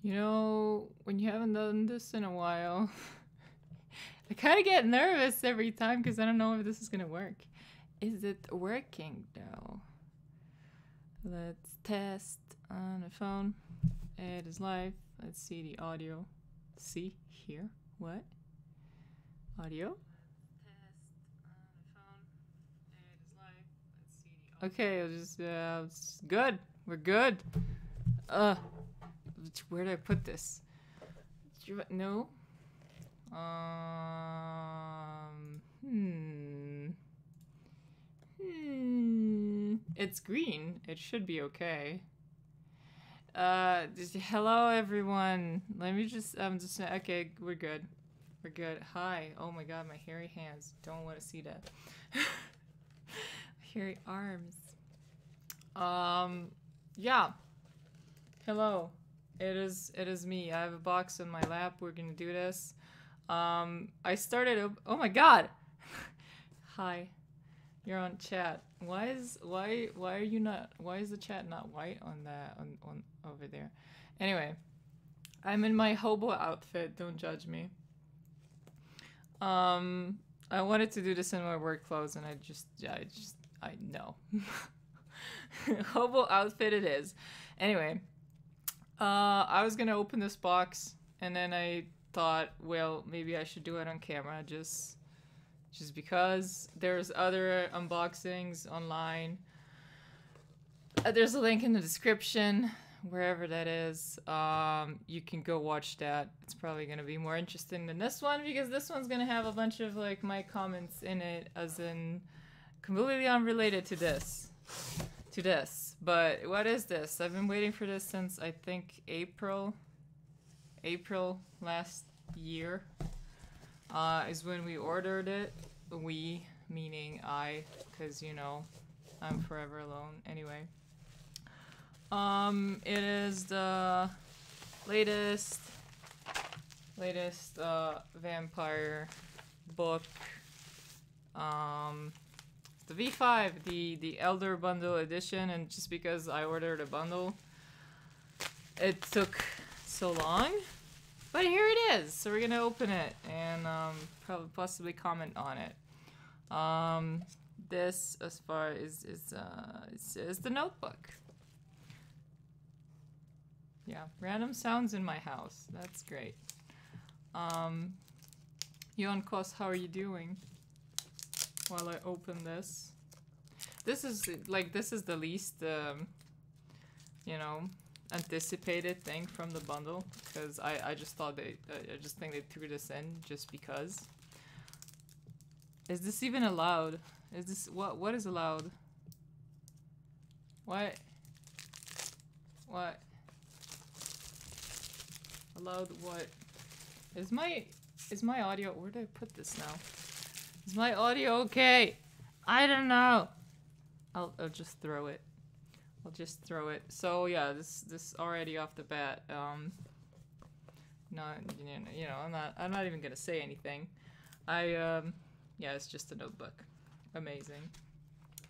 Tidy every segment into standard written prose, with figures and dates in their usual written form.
You know, when you haven't done this in a while, I kind of get nervous every time because I don't know if this is gonna work. Is it working though? Let's test on the phone. It is live. Let's see the audio. See here. What? Audio? Okay, I'll just it's good. We're good. Where did I put this? No. It's green. It should be okay. Hello everyone. Let me just okay, we're good. We're good. Hi. Oh my god, my hairy hands. Don't want to see that. Hairy arms. Yeah. Hello. It is me. I have a box in my lap. We're gonna do this. I started. Oh my god. Hi. You're on chat. Why are you not? Why is the chat not white on that on over there? Anyway, I'm in my hobo outfit. Don't judge me. I wanted to do this in my work clothes, and I know. Hobo outfit it is. Anyway, I was gonna open this box, and then I thought, well, maybe I should do it on camera, just because there's other unboxings online. There's a link in the description, wherever that is. You can go watch that. It's probably gonna be more interesting than this one, because this one's gonna have a bunch of like my comments in it, as in completely unrelated to this. But what is this? I've been waiting for this since I think April last year is when we ordered it. We meaning I, because you know I'm forever alone. Anyway, it is the latest vampire book. The V5, the Elder Bundle Edition, and just because I ordered a bundle, it took so long, but here it is. So we're gonna open it and probably possibly comment on it. This, as far as is the notebook. Yeah, random sounds in my house. That's great. Yon Kos, how are you doing? While I open this. This is the least, you know, anticipated thing from the bundle, because I just thought I just think they threw this in just because. Is this even allowed? Is this, what is allowed? What? Allowed what? Is my audio, where did I put this now? Is my audio okay? I don't know. I'll just throw it. I'll just throw it. So yeah, this already off the bat. Not, you know, I'm not even gonna say anything. Yeah, it's just a notebook. Amazing.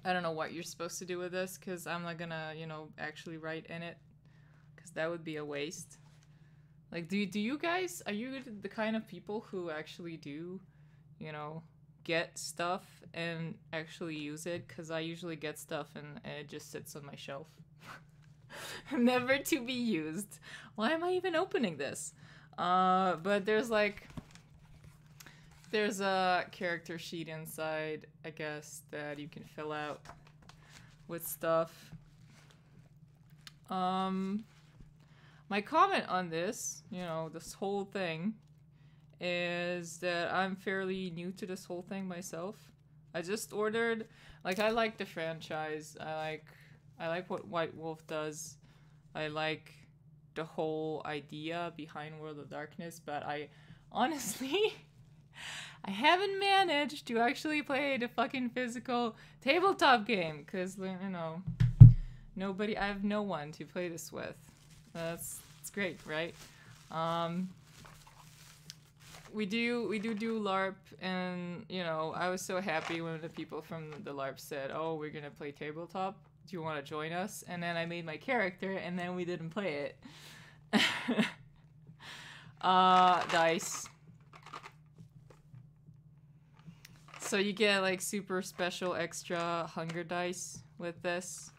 I don't know what you're supposed to do with this, because I'm not gonna, you know, actually write in it, because that would be a waste. Like, do you guys, are you the kind of people who actually do, you know, get stuff and actually use it? Because I usually get stuff and it just sits on my shelf. Never to be used. Why am I even opening this? But there's a character sheet inside, I guess, that you can fill out with stuff. My comment on this, you know, this whole thing, is that I'm fairly new to this whole thing myself. I just ordered, like, I like the franchise. I like what White Wolf does. I like the whole idea behind World of Darkness, but I honestly I haven't managed to actually play the fucking physical tabletop game, because, you know, I have no one to play this with. It's great, right? We do LARP, and, you know, I was so happy when the people from the LARP said, oh, we're gonna play tabletop, do you want to join us? And then I made my character, and then we didn't play it. Dice. So you get like super special extra hunger dice with this.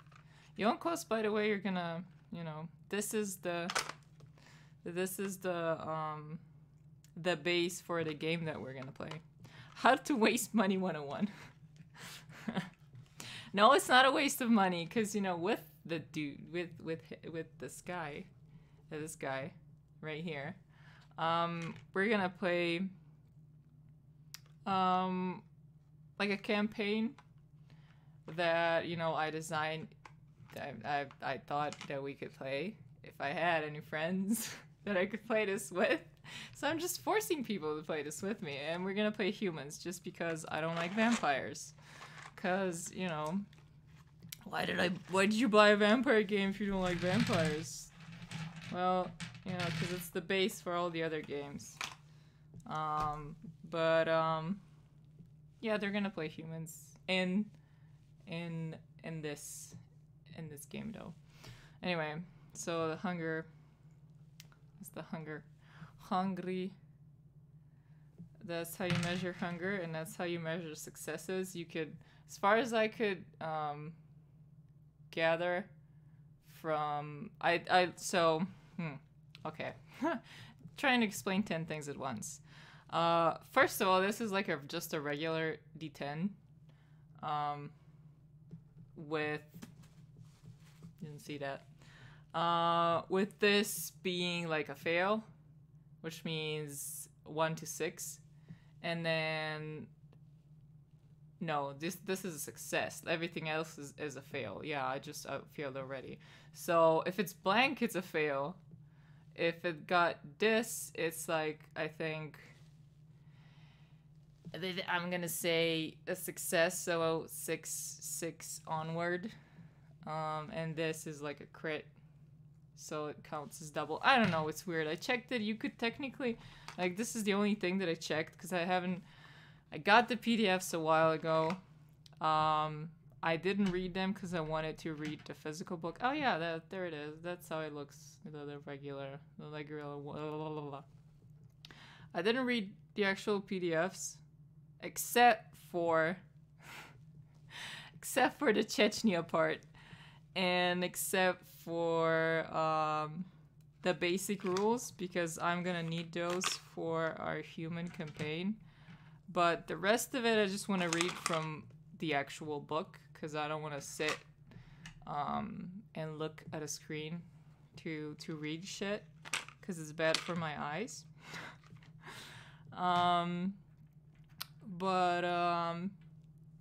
Yonkos, by the way, you're gonna, you know, this is the base for the game that we're gonna play. How to waste money 101. No, it's not a waste of money, because, you know, with the dude, with this guy right here, we're gonna play like a campaign that, you know, I designed. I thought that we could play if I had any friends that I could play this with. So I'm just forcing people to play this with me, and we're gonna play humans just because I don't like vampires. Cause, you know, why did you buy a vampire game if you don't like vampires? Well, you know, cause it's the base for all the other games. Yeah, they're gonna play humans in this game though. Anyway, so the hunger is the hungry. That's how you measure hunger, and that's how you measure successes. You could, as far as I could gather from okay. Trying to explain 10 things at once. First of all, this is like just a regular D10 with, didn't see that, with this being like a fail, which means 1 to 6, and then no, this is a success. Everything else is a fail. Yeah, I failed already. So if it's blank, it's a fail. If it got this, it's like, I think I'm gonna say a success, so 6 onward. And this is like a crit, so it counts as double. I don't know, it's weird. I checked that you could technically, like, this is the only thing that I checked, because I got the PDFs a while ago. I didn't read them because I wanted to read the physical book. Oh yeah, there it is. That's how it looks. The regular. I didn't read the actual PDFs, except for the Chechnya part, and except for the basic rules, because I'm gonna need those for our human campaign. But the rest of it, I just want to read from the actual book, because I don't want to sit and look at a screen to read shit, because it's bad for my eyes.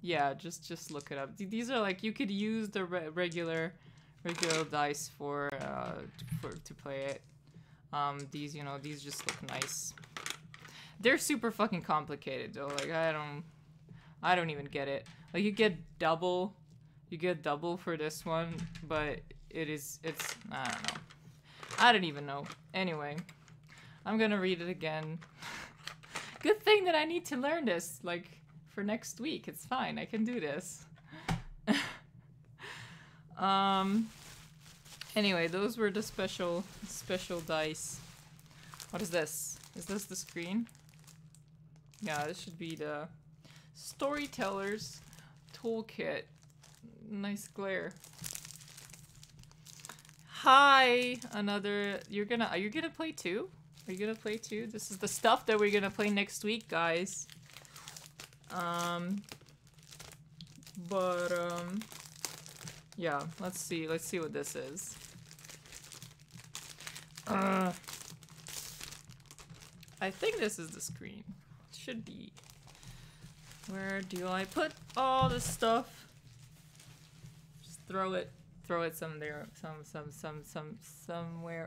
Yeah, just look it up. These are like, you could use the regular dice to play it. These, you know, these just look nice. They're super fucking complicated though. Like, I don't even get it. Like, you get double for this one, but it's I don't know. I don't even know. Anyway, I'm gonna read it again. Good thing that I need to learn this, like, for next week. It's fine. I can do this. Anyway, those were the special dice. What is this? Is this the screen? Yeah, this should be the Storyteller's Toolkit. Nice glare. Hi! Are you gonna play too? Are you gonna play too? This is the stuff that we're gonna play next week, guys. Yeah, let's see what this is. I think this is the screen. It should be. Where do I put all this stuff? Just throw it somewhere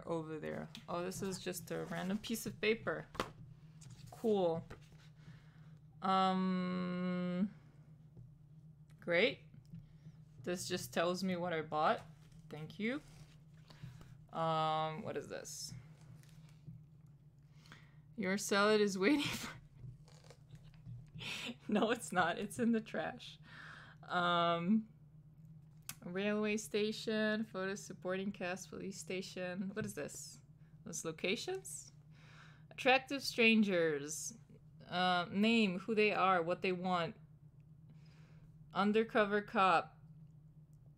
over there. Oh, this is just a random piece of paper. Cool. Great. This just tells me what I bought. Thank you. What is this? Your salad is waiting for... No, it's not. It's in the trash. Railway station, photo supporting cast, police station. What is this? Those locations? Attractive strangers. Name, who they are, what they want. Undercover cop.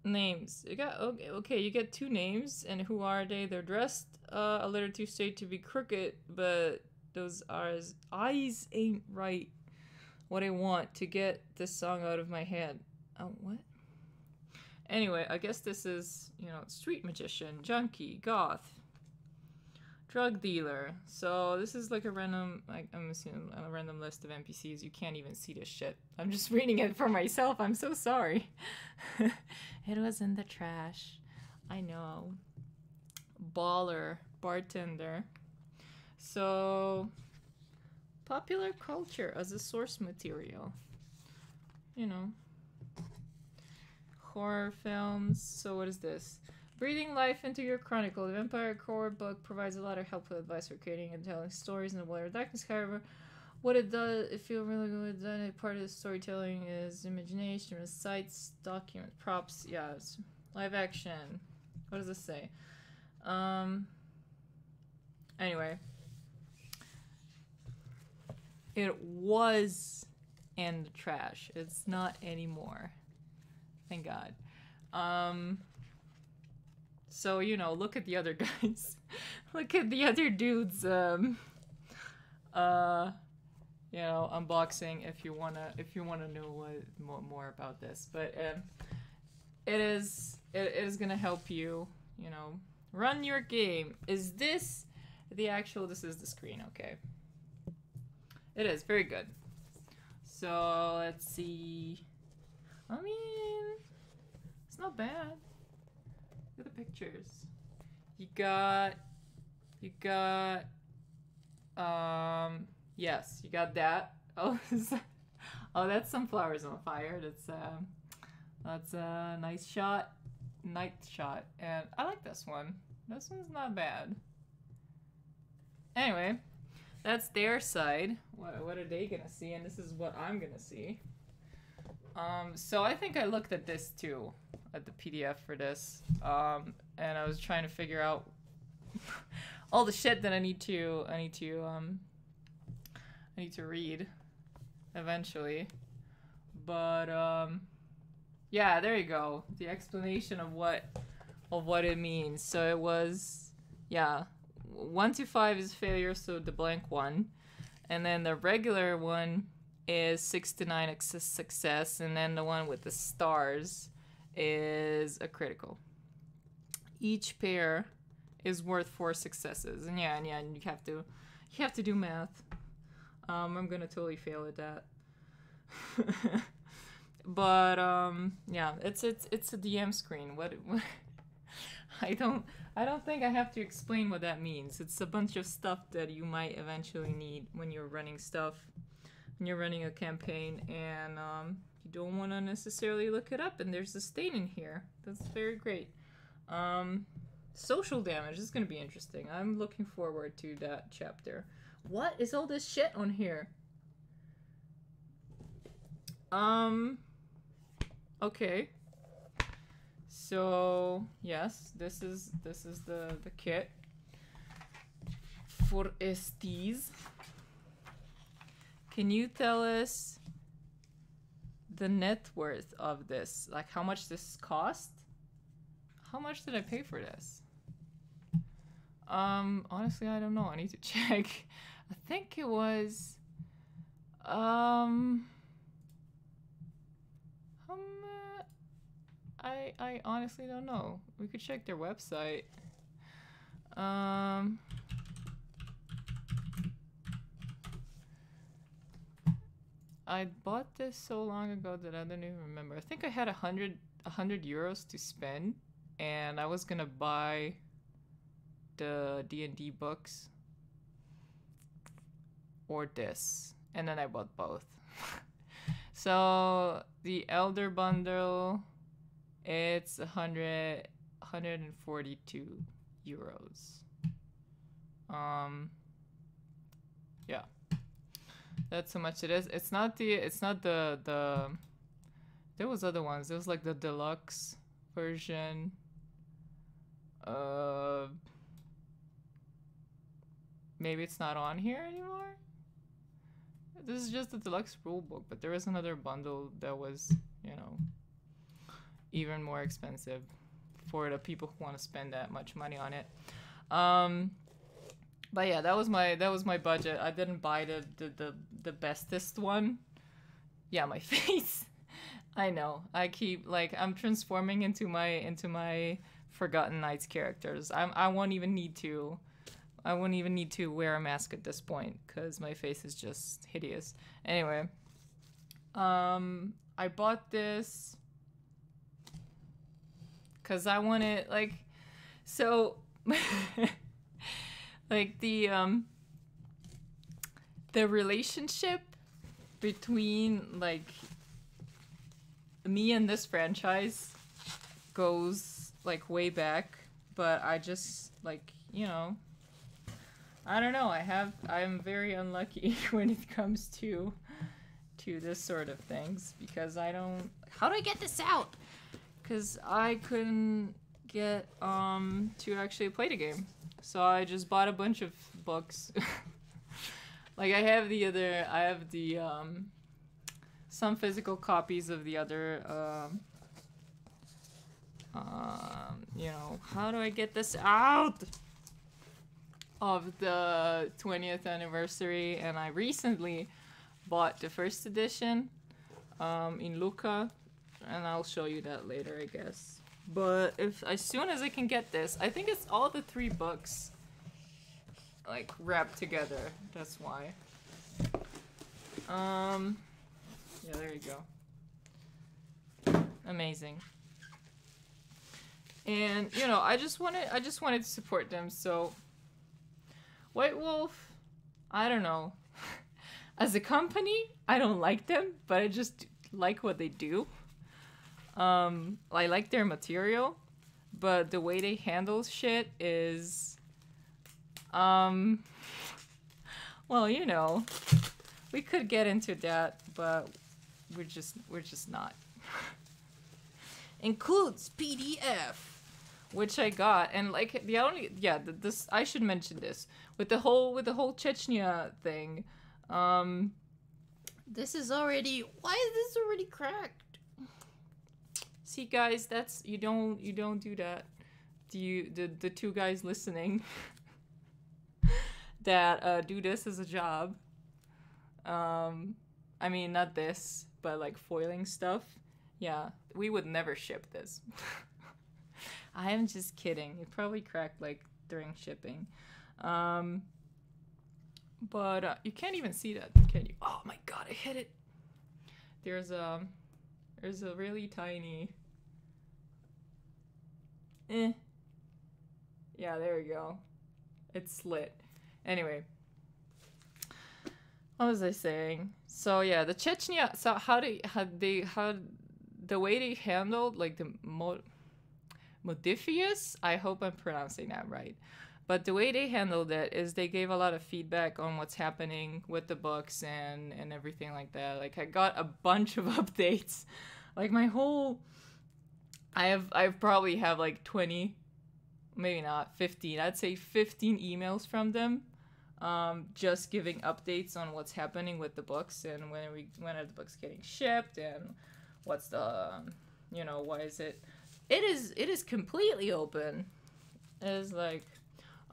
Names. You got okay, you get 2 names, and who are they? They're dressed a little too straight to be crooked, but those eyes ain't right. What I want to get this song out of my head. Oh, what? Anyway, I guess this is, you know, street magician, junkie, goth, drug dealer. So this is like a random, like, I'm assuming a random list of NPCs. You can't even see this shit. I'm just reading it for myself. I'm so sorry. It was in the trash. I know. Baller, bartender. So, popular culture as a source material. You know. Horror films. So what is this? Breathing life into your chronicle. The Vampire Core book provides a lot of helpful advice for creating and telling stories in the world of darkness. However, what it does, if you're really good at it, part of the storytelling is imagination, sites, document, props. Yeah, it's live action. What does this say? Anyway, it was in the trash. It's not anymore. Thank God. So, you know, look at the other guys. Look at the other dudes, you know, unboxing if you wanna know more about this. But it is gonna help you, you know, run your game. Is this the actual? This is the screen. Okay. It is very good. So let's see. I mean, it's not bad. Look at the pictures. You got, yes, you got that. Oh, oh, that's Sunflowers on Fire. That's a nice shot, night shot, and I like this one. This one's not bad. Anyway, that's their side. What are they gonna see? And this is what I'm gonna see. So I think I looked at this too, at the PDF for this, and I was trying to figure out all the shit that I need to read eventually. But yeah, there you go. The explanation of what it means. So it was, yeah, 1 to 5 is failure, so the blank one, and then the regular one is 6 to 9 success, and then the one with the stars is a critical. Each pair is worth 4 successes, and yeah, and you have to do math. I'm gonna totally fail at that. But yeah, it's a DM screen. What I don't think I have to explain what that means. It's a bunch of stuff that you might eventually need when you're running stuff. When you're running a campaign, and you don't want to necessarily look it up, and there's a stain in here. That's very great. Social damage. This is going to be interesting. I'm looking forward to that chapter. What is all this shit on here? Okay. So, yes, this is the kit for STs. Can you tell us the net worth of this? Like, how much this cost? How much did I pay for this? Honestly, I don't know. I need to check. I think it was, I honestly don't know. We could check their website. I bought this so long ago that I don't even remember. I think I had 100 euros to spend, and I was gonna buy the D&D books or this, and then I bought both. So the Elder bundle, it's 142 euros. Yeah. That's how much it is. It's not the there was other ones. There was like the deluxe version. maybe it's not on here anymore. This is just the deluxe rulebook, but there was another bundle that was, you know, even more expensive for the people who want to spend that much money on it. But yeah, that was my budget. I didn't buy the bestest one. Yeah, my face. I know. I keep like I'm transforming into my Forgotten Knights characters. I won't even need to. I wouldn't even need to wear a mask at this point because my face is just hideous. Anyway, I bought this because I wanted like, so like the relationship between like me and this franchise goes like way back, but I just like, you know, I don't know. I'm very unlucky when it comes to this sort of things because I don't. How do I get this out? Because I couldn't get to actually play the game, so I just bought a bunch of books. Like I have the some physical copies of the other you know, how do I get this out? Of the 20th anniversary, and I recently bought the first edition in Lucca, and I'll show you that later, I guess. But as soon as I can get this, I think it's all the 3 books like wrapped together. That's why. Yeah, there you go. Amazing. And you know, I just wanted to support them, so White Wolf, I don't know. As a company, I don't like them, but I just like what they do. I like their material, but the way they handle shit is, well, you know, we could get into that, but we're just not. Includes PDF. Which I got, and like this I should mention this with the whole Chechnya thing. This is already, why is this already cracked? See guys, that's you don't do that. The 2 guys listening that do this as a job. I mean not this, but like foiling stuff. Yeah, we would never ship this. I am just kidding. It probably cracked like during shipping. But you can't even see that, can you? Oh my god, I hit it. There's a really tiny Yeah, there we go. It's slit. Anyway. What was I saying? So yeah, the Chechnya, so how the way they handled like the Modifius, I hope I'm pronouncing that right. But the way they handled it is they gave a lot of feedback on what's happening with the books and everything like that. Like I got a bunch of updates. Like my whole I probably have like 20, maybe not 15. I'd say 15 emails from them, just giving updates on what's happening with the books and when are the books getting shipped and what's the you know, why is it. It is completely open. It is like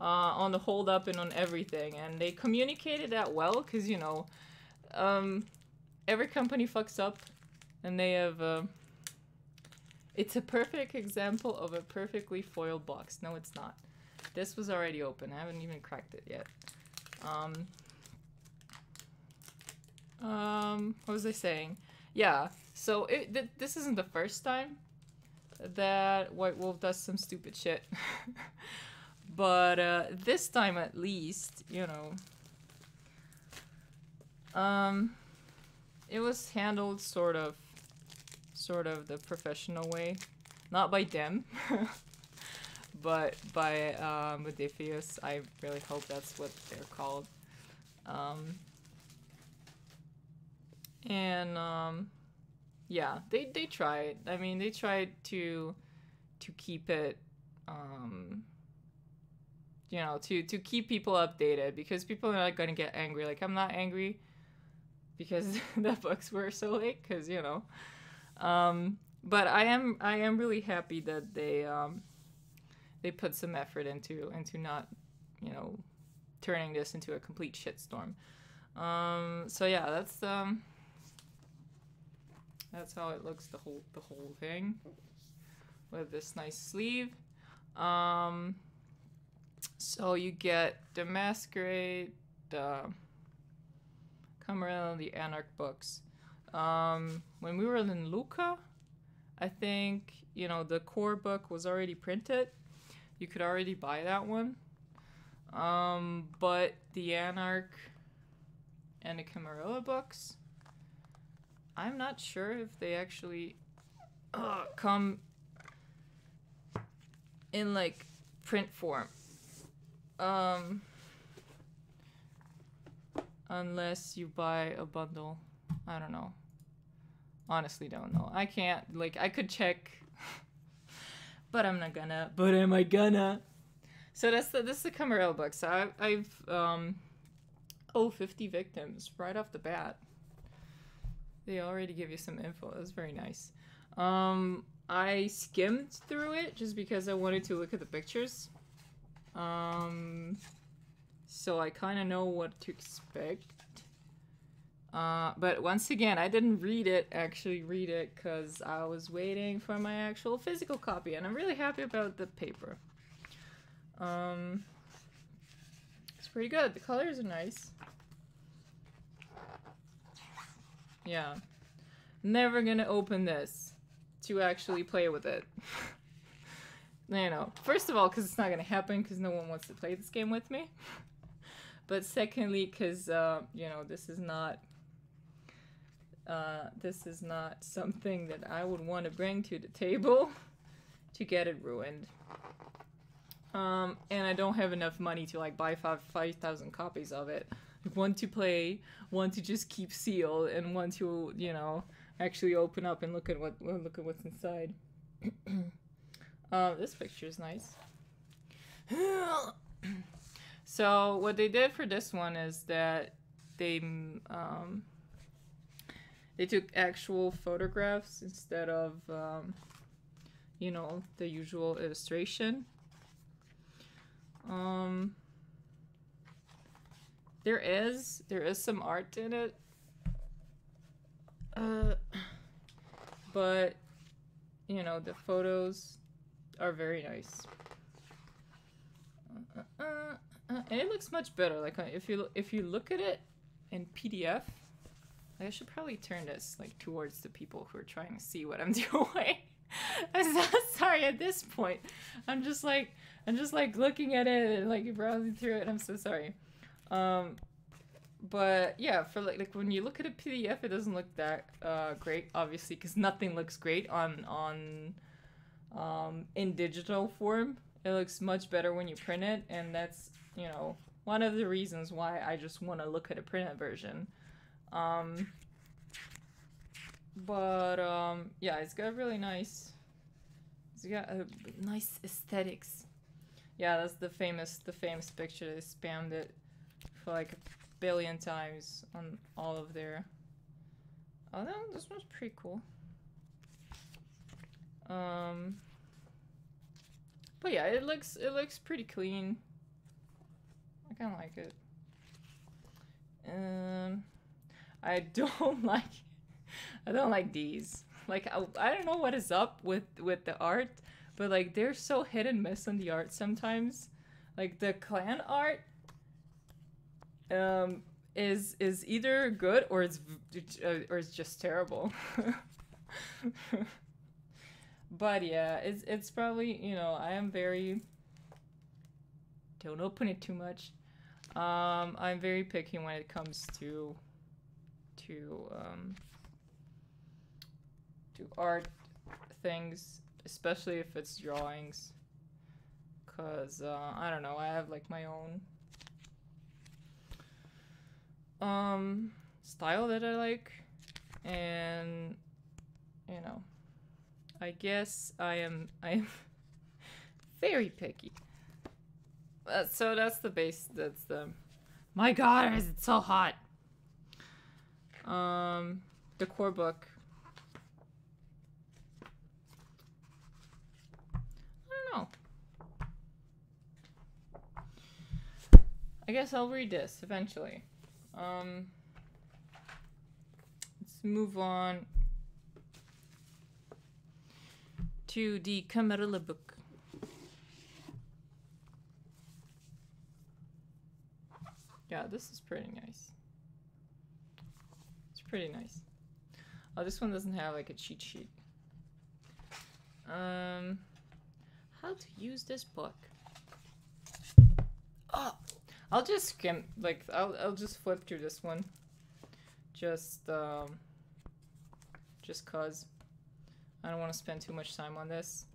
on the hold up and on everything, and they communicated that well because you know, every company fucks up, and they have. It's a perfect example of a perfectly foiled box. No, it's not. This was already open. I haven't even cracked it yet. What was I saying? Yeah. So this isn't the first time that White Wolf does some stupid shit. But this time at least, you know, it was handled sort of the professional way. Not by them, but by Modifius. I really hope that's what they're called. Yeah, they tried. I mean, they tried to keep it, you know, to keep people updated, because people are not gonna get angry. Like, I'm not angry because the books were so late, because, you know. But I am really happy that they put some effort into not, you know, turning this into a complete shitstorm. So yeah, that's how it looks, the whole thing, with this nice sleeve. So you get the Masquerade, the Camarilla, and the Anarch books. When we were in Lucca, I think, you know, the core book was already printed. You could already buy that one. But the Anarch and the Camarilla books, I'm not sure if they actually come in like print form. Unless you buy a bundle. I don't know. Honestly, don't know. I can't, like, I could check, but I'm not gonna. But am I gonna? So this is the Camarilla book. So I've 50 victims right off the bat. They already give you some info. It was very nice. I skimmed through it just because I wanted to look at the pictures. So I kind of know what to expect. But once again, I didn't actually read it, because I was waiting for my actual physical copy, and I'm really happy about the paper. It's pretty good. The colors are nice. Yeah. Never gonna open this to actually play with it. You know, first of all, because it's not gonna happen, because no one wants to play this game with me. But secondly, because, you know, this is not something that I would want to bring to the table to get it ruined. And I don't have enough money to, like, buy 5,000 copies of it. One to play, one to just keep sealed, and one to, you know, actually open up and look at what's inside. This picture is nice. So what they did for this one is that they took actual photographs instead of you know, the usual illustration. There is some art in it, but you know, the photos are very nice. And it looks much better. Like, if you look at it in PDF, I should probably turn this like towards the people who are trying to see what I'm doing. I'm so sorry at this point. I'm just like looking at it and like browsing through it. I'm so sorry. But yeah, for like when you look at a PDF, it doesn't look that great, obviously, because nothing looks great on in digital form. It looks much better when you print it, and that's, you know, one of the reasons why I just want to look at a printed version. Yeah, it's got really nice. It's got nice aesthetics. Yeah, that's the famous picture. They spammed it for like a billion times on all of their. Oh no, this one's pretty cool. But yeah, it looks pretty clean. I kind of like it. I don't like these. Like, I don't know what is up with the art, but like they're so hit and miss on the art sometimes. Like the clan art is either good or it's just terrible. But yeah, it's probably, you know, I am very, don't open it too much. I'm very picky when it comes to art things, especially if it's drawings, cause I don't know, I have like my own style that I like, and you know, I guess I am very picky. So that's the base. That's the. My God, is it so hot? The core book. I don't know. I guess I'll read this eventually. Let's move on to the Camarilla book. Yeah, this is pretty nice. It's pretty nice. Oh, this one doesn't have like a cheat sheet. How to use this book? Oh, I'll just skim. Like I'll just flip through this one. Just cause I don't want to spend too much time on this.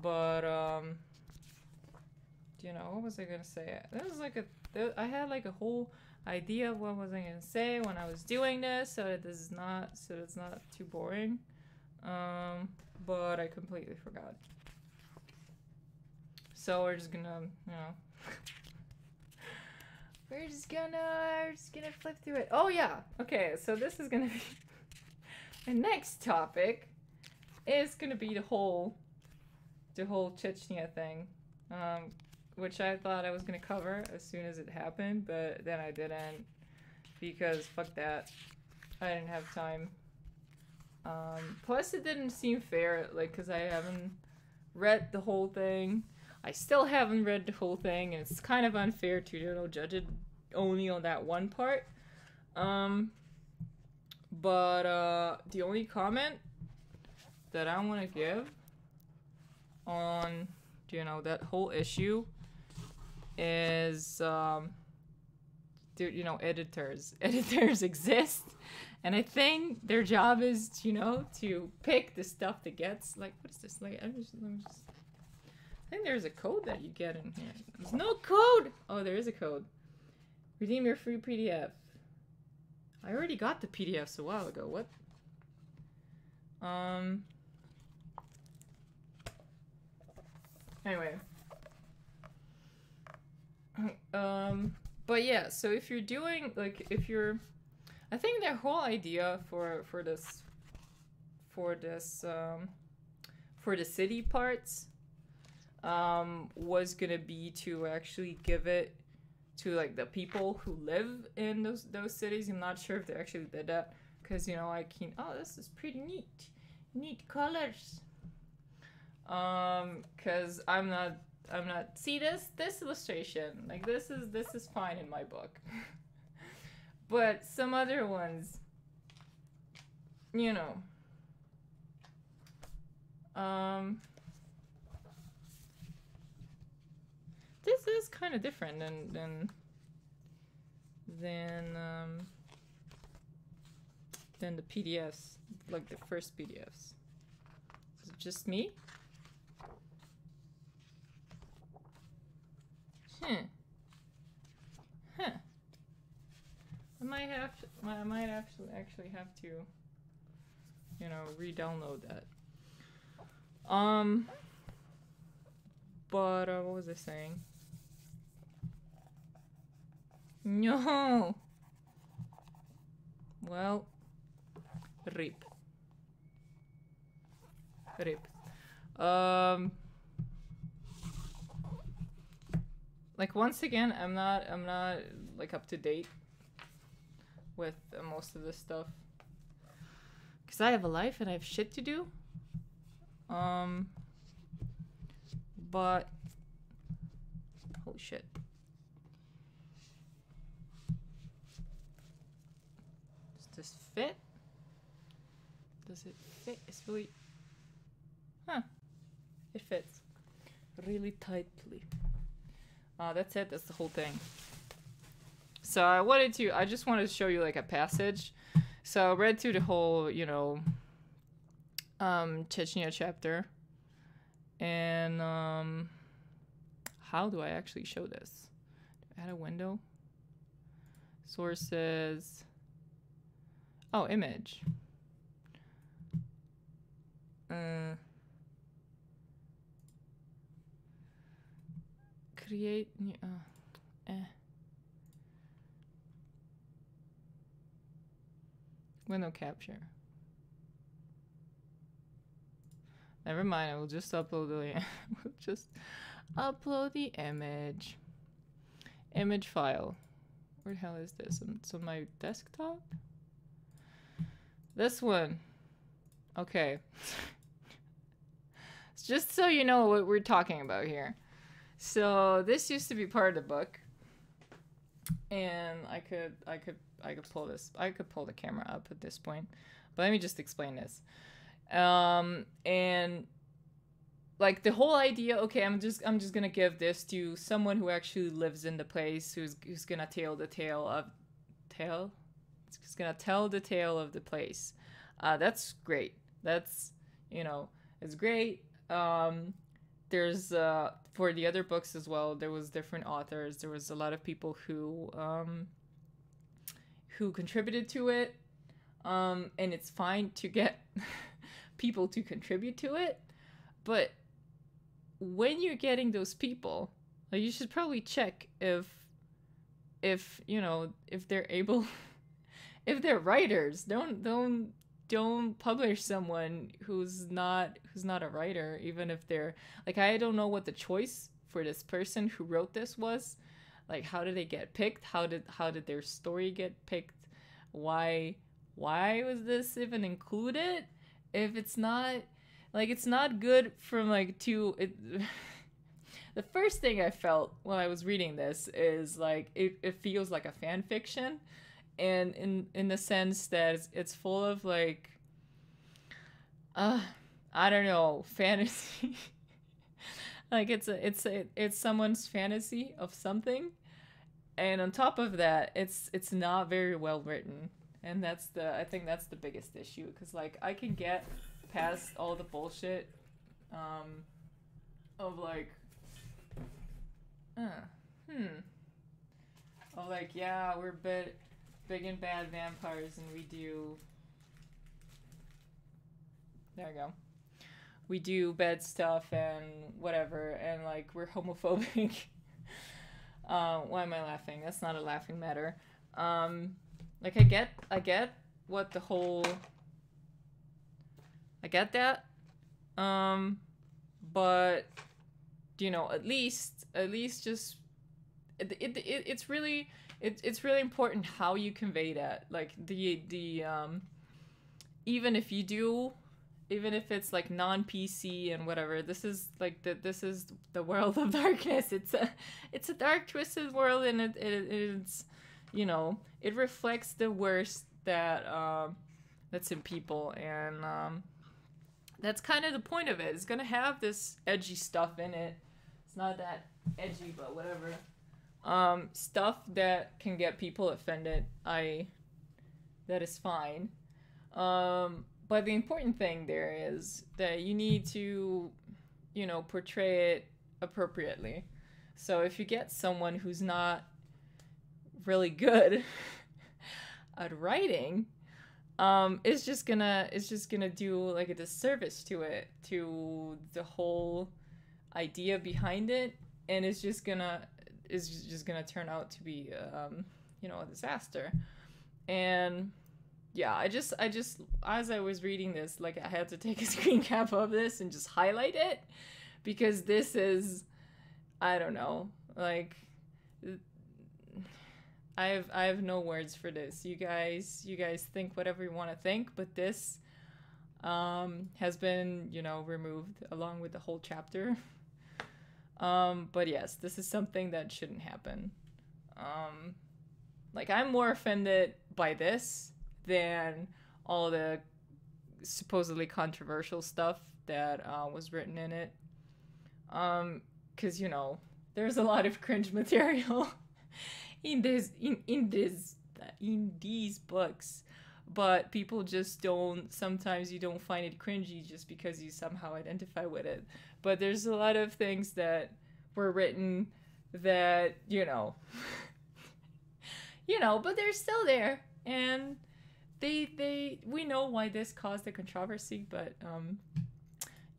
But you know, what was I gonna say? There was like I had like a whole idea of what was I gonna say when I was doing this, so it's not too boring. But I completely forgot. So we're just gonna, you know, we're just gonna flip through it. Oh yeah, okay. So this is gonna be the next topic. Is gonna be the whole Chechnya thing. Which I thought I was gonna cover as soon as it happened, but then I didn't, because fuck that, I didn't have time. Plus it didn't seem fair, like, cause I haven't read the whole thing. I still haven't read the whole thing, and it's kind of unfair to, you know, judge it only on that one part. But the only comment that I want to give on, you know, that whole issue is, you know, editors exist, and I think their job is, you know, to pick the stuff that gets, like, what is this, like, let me just, I think there's a code that you get in here. There's no code! Oh, there is a code. Redeem your free PDF. I already got the PDFs a while ago, what? Anyway. But yeah, so if you're doing, like, I think their whole idea for the city parts, was gonna be to actually give it to, like, the people who live in those cities. I'm not sure if they actually did that, because, you know, oh, this is pretty neat colors. Because I'm not, see this illustration, like, this is fine in my book. But some other ones, you know, this is kind of different than the PDFs, like the first PDFs. Is it just me? Huh. I might actually have to, you know, re-download that. But what was I saying? No. Well, rip. Like, once again, I'm not like up to date with most of this stuff, because I have a life and I have shit to do. But holy shit. Does this fit? Does it fit? It's really, it fits really tightly. That's it. That's the whole thing. So I just wanted to show you, like, a passage. So I read through the whole, you know, Chechnya chapter. And, how do I actually show this? Add a window? Sources. Oh, image. create window capture. Never mind, I will just upload the we'll just upload the image file. Where the hell is this? It's on my desktop? This one. Okay. Just so you know what we're talking about here. So this used to be part of the book. And I could pull this. I could pull the camera up at this point. But let me just explain this. And like the whole idea, okay, I'm just gonna give this to someone who actually lives in the place, who's gonna tell the tale of it's gonna tell the tale of the place. That's great. That's, you know, it's great. There's for the other books as well, there was different authors. There was a lot of people who contributed to it. And it's fine to get people to contribute to it, but when you're getting those people, like, you should probably check if you know, if they're able, if they're writers. Don't publish someone who's not a writer, even if they're like, I don't know what the choice for this person who wrote this was. Like, how did they get picked? How did their story get picked? Why was this even included? If it's not, like, it's not good from, like, the first thing I felt when I was reading this is, like, it feels like a fan fiction, and in the sense that it's full of, like, I don't know, fantasy. Like, it's someone's fantasy of something, and on top of that, it's not very well written. And I think that's the biggest issue, because, like, I can get past all the bullshit of, like, of, like, yeah, we're big and bad vampires, and we do, there we go, we do bad stuff and whatever, and, like, we're homophobic. Why am I laughing? That's not a laughing matter. Like, I get what the whole, I get that, but, you know, at least just, it's really important how you convey that. Like, even if it's, like, non-PC and whatever, this is, like, this is the world of darkness. It's a dark, twisted world, and it's, you know, it reflects the worst that's in people, and that's kind of the point of it. It's gonna have this edgy stuff in it. It's not that edgy, but whatever. Stuff that can get people offended, that is fine. But the important thing there is that you need to, you know, portray it appropriately. So if you get someone who's not really good at writing, it's just gonna do, like, a disservice to the whole idea behind it, and it's just gonna turn out to be you know, a disaster. And yeah, I just as I was reading this, like, I had to take a screen cap of this and just highlight it, because this is, I don't know, like, I have no words for this. You guys think whatever you want to think, but this has been, you know, removed along with the whole chapter. But yes, this is something that shouldn't happen. Like, I'm more offended by this than all the supposedly controversial stuff that was written in it. 'Cause, you know, there's a lot of cringe material in these books, but people just don't, sometimes you don't find it cringy just because you somehow identify with it. But there's a lot of things that were written that, you know, but they're still there, and we know why this caused a controversy. But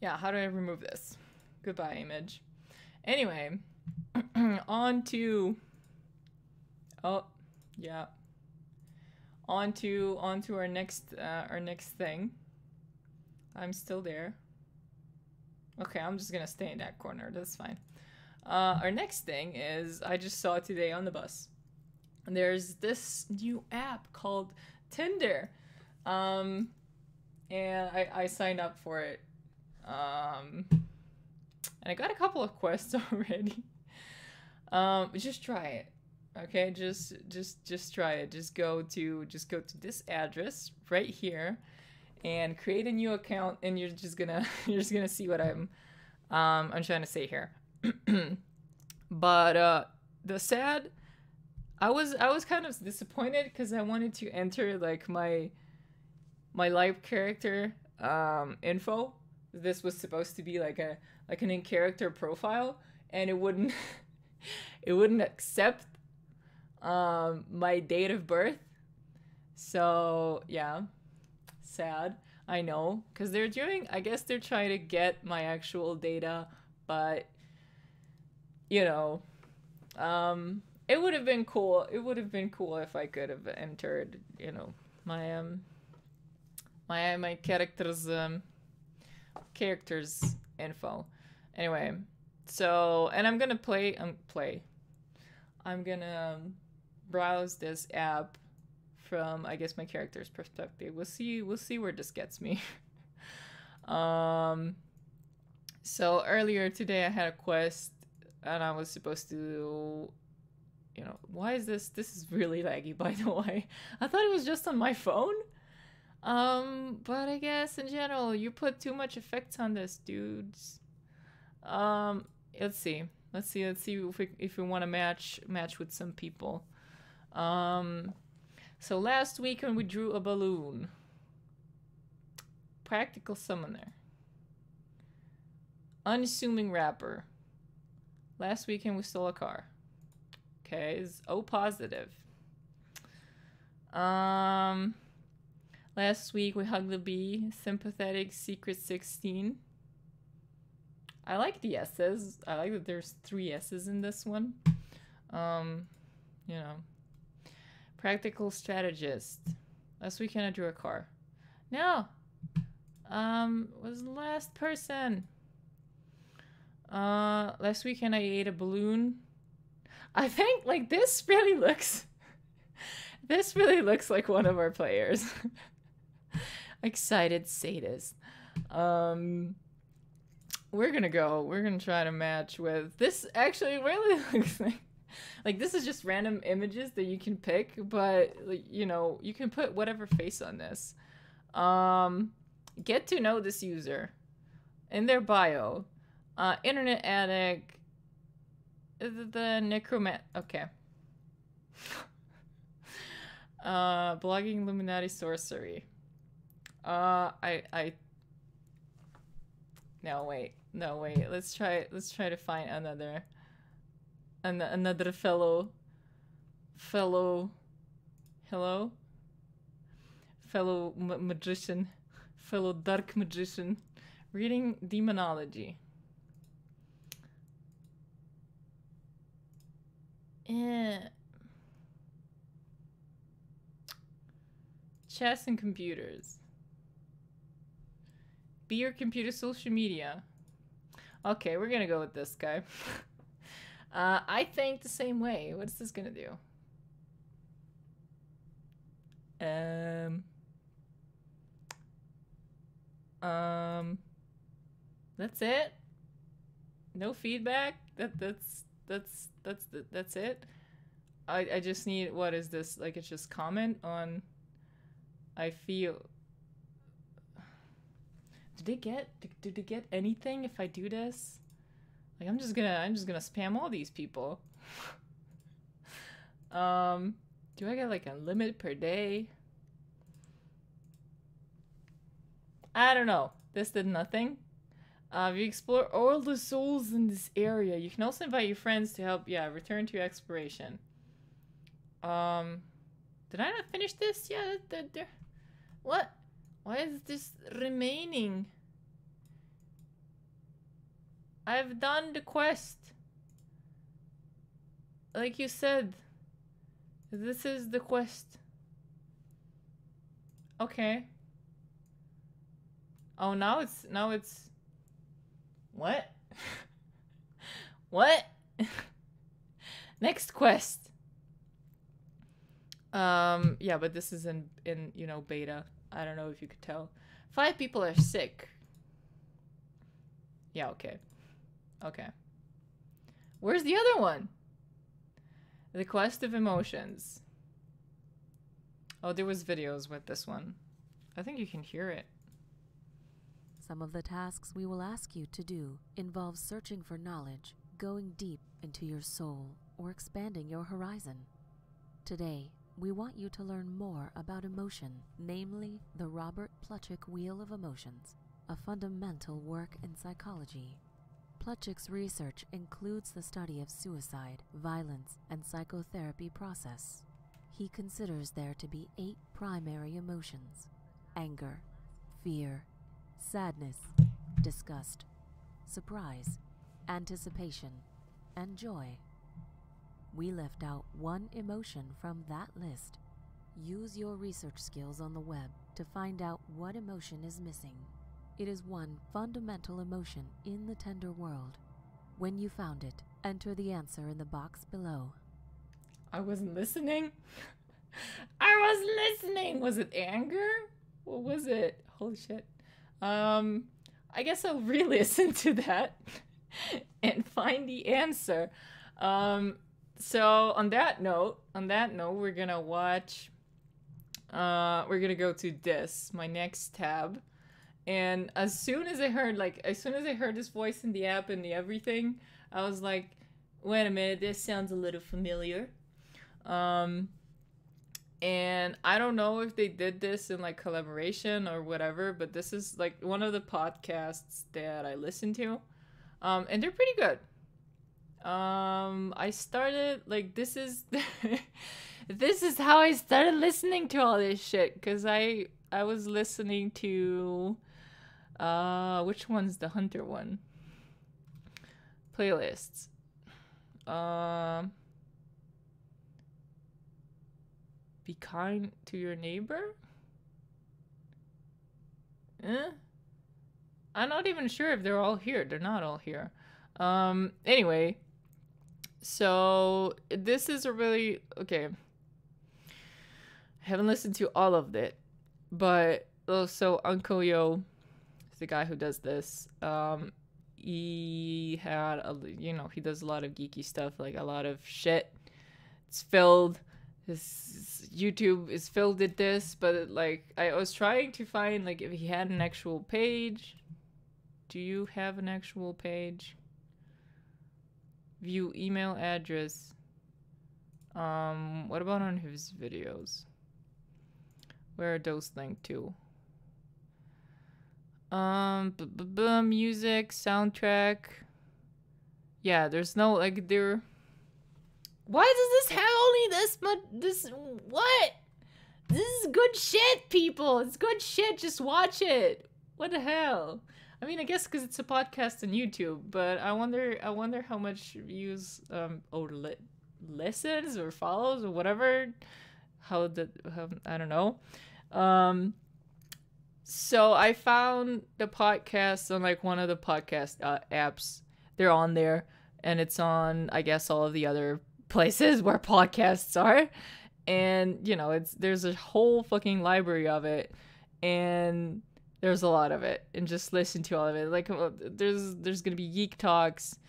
yeah, how do I remove this? Goodbye, image. Anyway, on to... Oh, yeah. On to our next thing. I'm still there. Okay, I'm just gonna stay in that corner. That's fine. Our next thing is, I just saw today on the bus. There's this new app called Tinder. And I signed up for it. And I got a couple of quests already. Just try it. Okay, just try it. Just go to this address right here and create a new account, and you're just gonna see what I'm trying to say here. But I was kind of disappointed because I wanted to enter like my live character info. This was supposed to be like an in-character profile, and it wouldn't accept my date of birth. So yeah, sad. I know, because I guess they're trying to get my actual data, but you know, it would have been cool. It would have been cool if I could have entered, you know, my character's info. Anyway, so, and I'm gonna I'm gonna browse this app from, I guess, my character's perspective. We'll see where this gets me. So earlier today I had a quest and I was supposed to, you know, why is this is really laggy, by the way. I thought it was just on my phone. But I guess in general you put too much effects on this, dudes. Let's see if we want to match with some people. So last weekend we drew a balloon. Practical summoner. Unassuming rapper. Last weekend we stole a car. Okay, is O positive. Last week we hugged the bee. Sympathetic secret 16. I like the S's. I like that there's 3 S's in this one. You know. Practical strategist. Last weekend I drew a car. No. Was the last person. Last weekend I ate a balloon. I think, like, this really looks like one of our players. Excited sadist. We're gonna try to match with this. Actually really looks like this is just random images that you can pick, but like, you know, you can put whatever face on this. Get to know this user in their bio. Internet addict. The necromant. Okay. Blogging, Illuminati, sorcery. No wait. Let's try to find another fellow magician, fellow dark magician, reading demonology. Chess and computers. Be your computer social media. Okay, we're gonna go with this guy. I think the same way. What's this gonna do? That's it. No feedback. That's it. I just need, what is this? Like, it's just comment on. I feel. Do they get anything if I do this? Like, I'm just gonna spam all these people. Do I get like a limit per day? I don't know. This did nothing. If you explore all the souls in this area, you can also invite your friends to help. Yeah, return to your exploration. Did I not finish this? Yeah, what? Why is this remaining? I've done the quest. like you said, this is the quest. Okay. Oh, now it's what? What? Next quest. Yeah, but this is in beta. I don't know if you could tell. 5 people are sick. Yeah, okay. Okay. Where's the other one? The Quest of Emotions. Oh, there was videos with this one. I think you can hear it. Some of the tasks we will ask you to do involve searching for knowledge, going deep into your soul, or expanding your horizon. Today, we want you to learn more about emotion, namely the Robert Plutchik Wheel of Emotions, a fundamental work in psychology. Plutchik's research includes the study of suicide, violence, and psychotherapy process. He considers there to be 8 primary emotions: anger, fear, sadness, disgust, surprise, anticipation, and joy. We left out one emotion from that list. Use your research skills on the web to find out what emotion is missing. It is one fundamental emotion in the tender world. When you found it, enter the answer in the box below. I wasn't listening. I wasn't listening. Was it anger? What was it? Holy shit. I guess I'll re-listen to that and find the answer. So on that note, we're gonna watch. We're gonna go to this, my next tab, and as soon as I heard his voice in the app and the everything, I was like, wait a minute, this sounds a little familiar. And I don't know if they did this in like collaboration or whatever, but this is like one of the podcasts that I listen to, and they're pretty good. I started like this is this is how I started listening to all this shit, because I was listening to which one's the Hunter one? Playlists. Be kind to your neighbor? I'm not even sure if they're all here. They're not all here. Anyway, so this is a really okay. I haven't listened to all of it, but so Uncle Yo is the guy who does this. He had he does a lot of geeky stuff, like a lot of shit. It's filled. His YouTube is filled with this, but like I was trying to find like if he had an actual page. Do you have an actual page? View email address. What about on his videos? Where are those linked to? Music, soundtrack. Yeah, there's no like there. Why does this have only this much? This what? This is good shit, people. It's good shit. Just watch it. What the hell? I mean, I guess because it's a podcast on YouTube, but I wonder how much views or listens or follows or whatever. How I don't know. So I found the podcast on like one of the podcast apps. They're on there, and it's on I guess all of the other places where podcasts are, and there's a whole fucking library of it, and there's a lot of it, and just listen to all of it. Like there's gonna be geek talks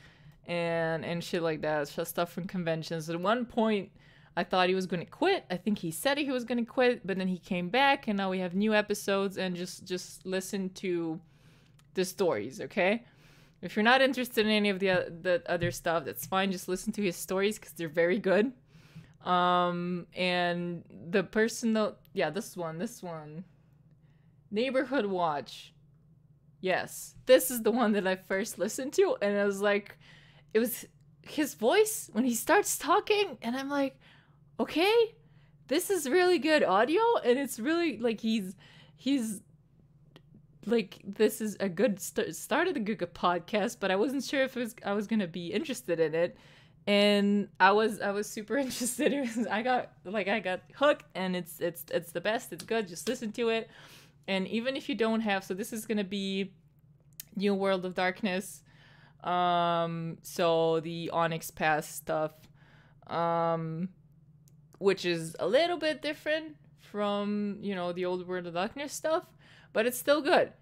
and shit like that. It's just stuff from conventions. At one point I thought he was gonna quit. I think he said he was gonna quit, but then he came back, and now we have new episodes, and just listen to the stories, okay? If you're not interested in any of the other stuff, that's fine. Just listen to his stories because they're very good. And the personal, yeah, this one, Neighborhood Watch. Yes, this is the one that I first listened to, and I was like, it was his voice when he starts talking, and I'm like, okay, this is really good audio, and it's really like he's like, this is a good start of the good podcast, but I wasn't sure if I was gonna be interested in it. and I was super interested. I got hooked, and it's the best. It's good. Just listen to it. And even if you don't have, so this is gonna be New World of Darkness. So the Onyx Pass stuff, which is a little bit different from, the old World of Darkness stuff, but it's still good.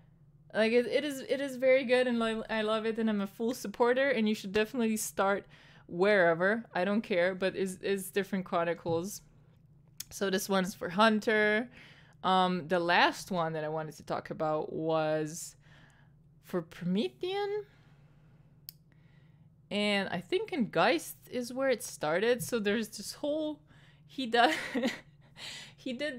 Like it is very good, and I love it, and I'm a full supporter. And you should definitely start wherever. I don't care, but is different chronicles. So this one is for Hunter. The last one that I wanted to talk about was for Promethean. And I think in Geist is where it started. So there's this whole he did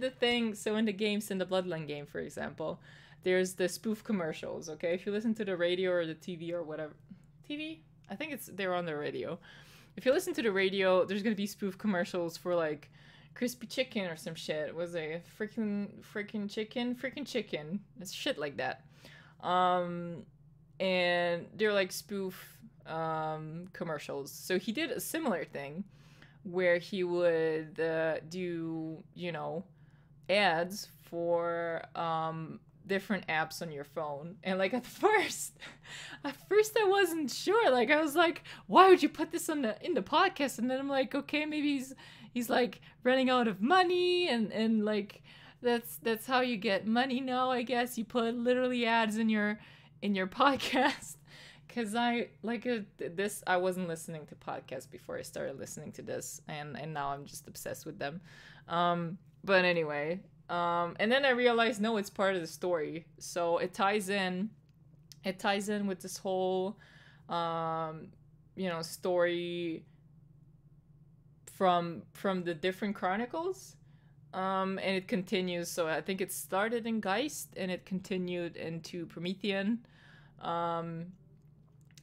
the thing. So in the games, in the Bloodline game, for example, there's the spoof commercials. Okay, if you listen to the radio or the TV or whatever, TV, I think they're on the radio. If you listen to the radio, there's gonna be spoof commercials for like crispy chicken or some shit. Was a freaking chicken. It's shit like that. And they're like spoof commercials. So he did a similar thing where he would do, ads for different apps on your phone. And like at first I wasn't sure. Like I was like, why would you put this in the podcast? And then I'm like, okay, maybe he's like running out of money, and like that's how you get money now, I guess. You put literally ads in your podcast. Because I wasn't listening to podcasts before I started listening to this, and now I'm just obsessed with them. But anyway, and then I realized, no, it's part of the story. So it ties in with this whole, story from the different chronicles. And it continues. So I think it started in Geist and it continued into Promethean.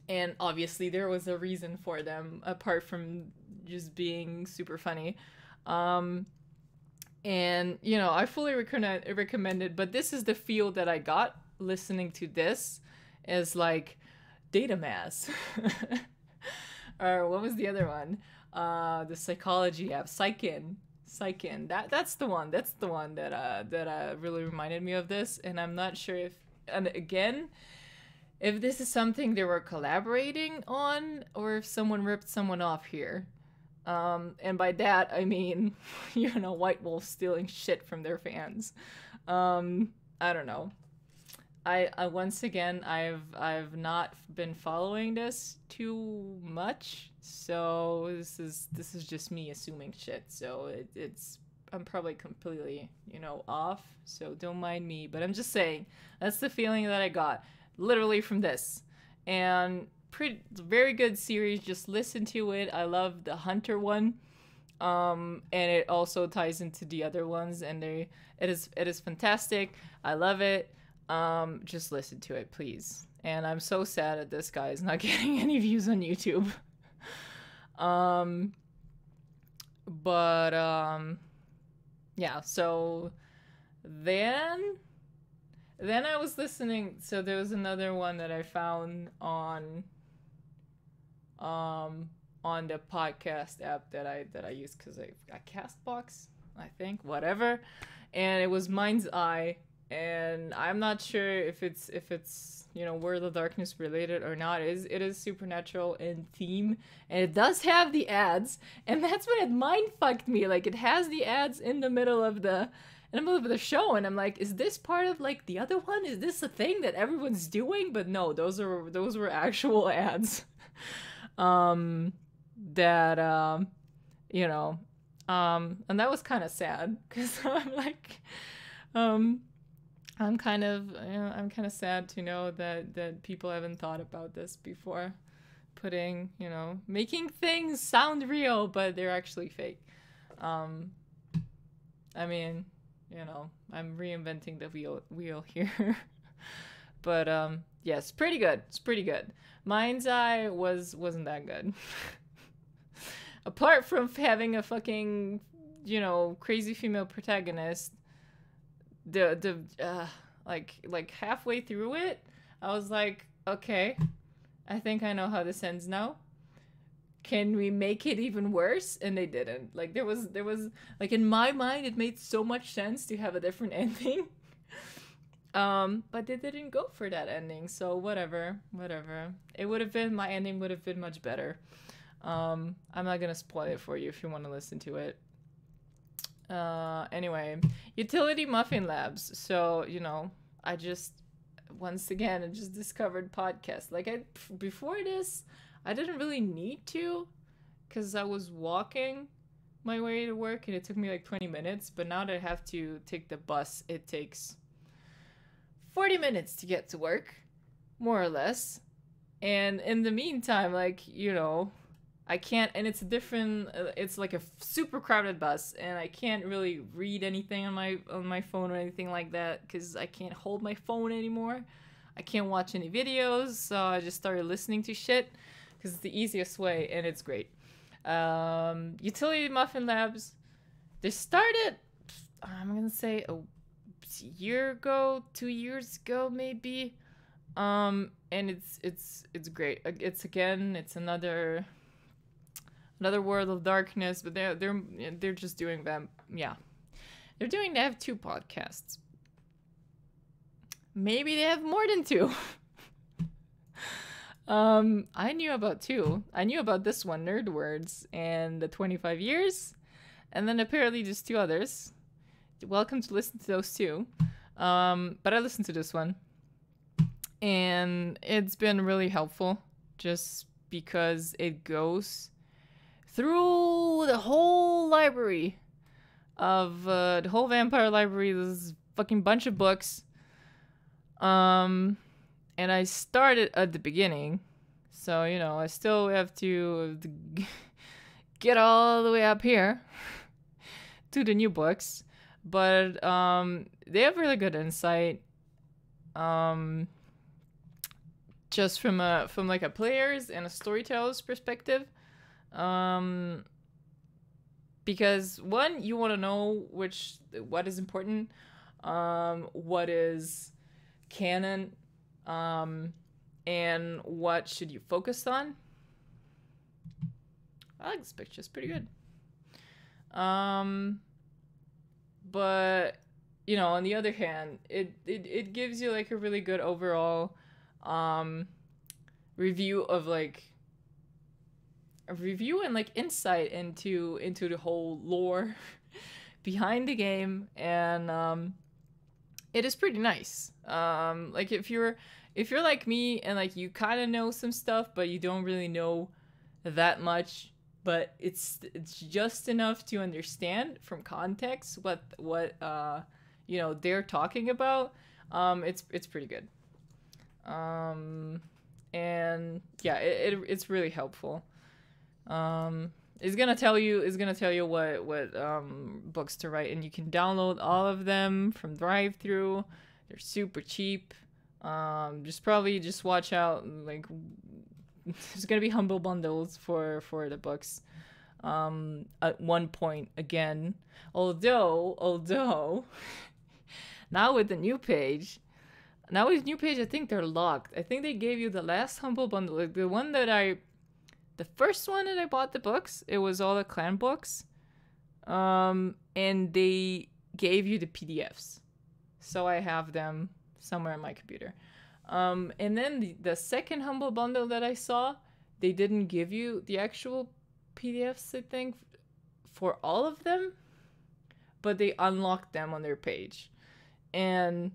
And obviously there was a reason for them, apart from just being super funny. And, I fully recommend it, but this is the feel that I got listening to this, is like Data Mass. Or what was the other one? The psychology app, Psychin. That's the one that really reminded me of this, and I'm not sure if this is something they were collaborating on, or if someone ripped someone off here. And by that, I mean, White Wolf stealing shit from their fans. I don't know. I once again, I've not been following this too much, so this is just me assuming shit. So I'm probably completely, off. So don't mind me, but I'm just saying that's the feeling that I got. Literally from this, and very good series. Just listen to it. I love the Hunter one, and it also ties into the other ones, and it is fantastic. I love it. Just listen to it, please. And I'm so sad that this guy is not getting any views on YouTube. Yeah. So then I was listening. So there was another one that I found on the podcast app that I use, because I Castbox, I think, whatever, and it was Mind's Eye, and I'm not sure if it's World of Darkness related or not. It is supernatural in theme, and it does have the ads, and that's when it mind fucked me. Like, it has the ads in the middle of the show, and I'm like, is this part of like the other one? Is this a thing that everyone's doing? But no, those were actual ads. And that was kind of sad, because I'm like, I'm kind of sad to know that people haven't thought about this before, putting, making things sound real, but they're actually fake. I mean, I'm reinventing the wheel here. But yes, pretty good. It's pretty good. Mind's Eye wasn't that good. Apart from having a fucking, crazy female protagonist, like halfway through it, I was like, okay, I think I know how this ends now. can we make it even worse? And they didn't. Like there was like in my mind it made so much sense to have a different ending. But they didn't go for that ending, so whatever. It would have been, my ending would have been much better. I'm not gonna spoil it for you if you want to listen to it. Anyway, Utility Muffin Labs. So, you know, I just discovered podcasts. Like before this, I didn't really need to, because I was walking my way to work and it took me like 20 minutes. But now that I have to take the bus, it takes 40 minutes to get to work, more or less. And in the meantime, like, you know, I can't, and it's a different, it's like a super crowded bus, and I can't really read anything on my phone or anything like that, because I can't hold my phone anymore. I can't watch any videos, so I just started listening to shit, because it's the easiest way, and it's great. Utility Muffin Labs, they started, I'm gonna say a year ago, 2 years ago maybe, and it's great. It's another World of Darkness, but they're just doing them. Yeah, they have 2 podcasts. Maybe they have more than 2. I knew about 2. I knew about this one, Nerd Words, and the 25 years, and then apparently there's 2 others. Welcome to listen to those 2. But I listened to this one, and it's been really helpful, just because it goes through the whole library of the whole vampire library. This fucking bunch of books. And I started at the beginning, so you know I still have to get all the way up here to the new books. But they have really good insight. Just from like a player's and a storyteller's perspective. Because one, you want to know what is important, what is canon, and what should you focus on. I like this picture; it's pretty good. But you know, on the other hand, it gives you like a really good overall review and like insight into the whole lore behind the game, and it is pretty nice. Like if you're like me and like you kind of know some stuff but you don't really know that much, but it's just enough to understand from context what you know they're talking about. It's pretty good. And yeah, it's really helpful. It's gonna tell you what books to write, and you can download all of them from drive-through. They're super cheap. Just watch out, like there's gonna be humble bundles for the books at one point again, although now with the new page I think they're locked. I think they gave you the last humble bundle, like the first one that I bought the books, it was all the clan books, and they gave you the PDFs, so I have them somewhere on my computer. And then the second humble bundle that I saw, they didn't give you the actual PDFs, I think, for all of them, but they unlocked them on their page. And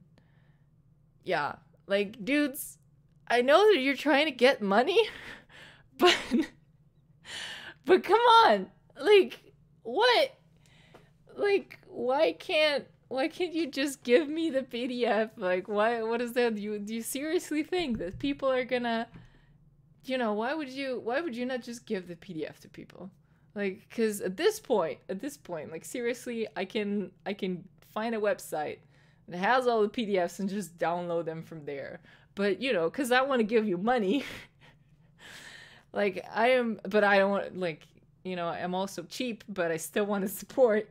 yeah, like, dudes, I know that you're trying to get money, but come on, like, what? Like, why can't you just give me the PDF? Like, what is that? Do you seriously think that people are gonna, you know, why would you not just give the PDF to people? Like, because at this point, like, seriously, I can find a website that has all the PDFs and just download them from there. But, you know, because I want to give you money. Like, but I don't want, like, you know, I'm also cheap, but I still want to support.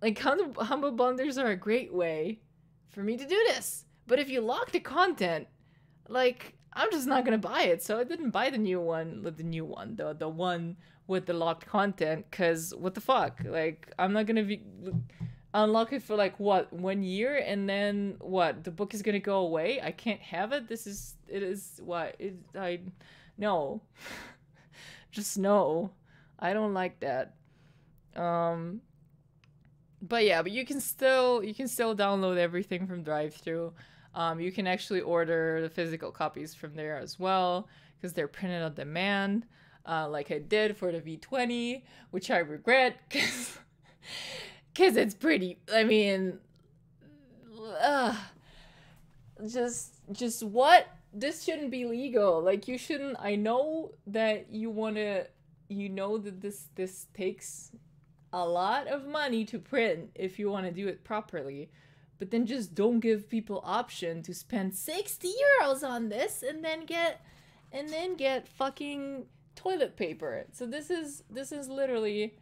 Like, humble bundles are a great way for me to do this. But if you lock the content, like, I'm just not gonna buy it. So I didn't buy the new one, the one with the locked content, because what the fuck? Like, I'm not gonna be unlock it for like what, 1 year, and then what, the book is gonna go away? I can't have it. It is what it I no. Just no. I don't like that. But yeah, but you can still download everything from drive-thru. You can actually order the physical copies from there as well, because they're printed on demand, like I did for the V20, which I regret, because it's pretty. I mean, just what? This shouldn't be legal. Like, you shouldn't. I know that that this takes a lot of money to print if you want to do it properly, but then just don't give people option to spend 60 euros on this and then get fucking toilet paper. So this is literally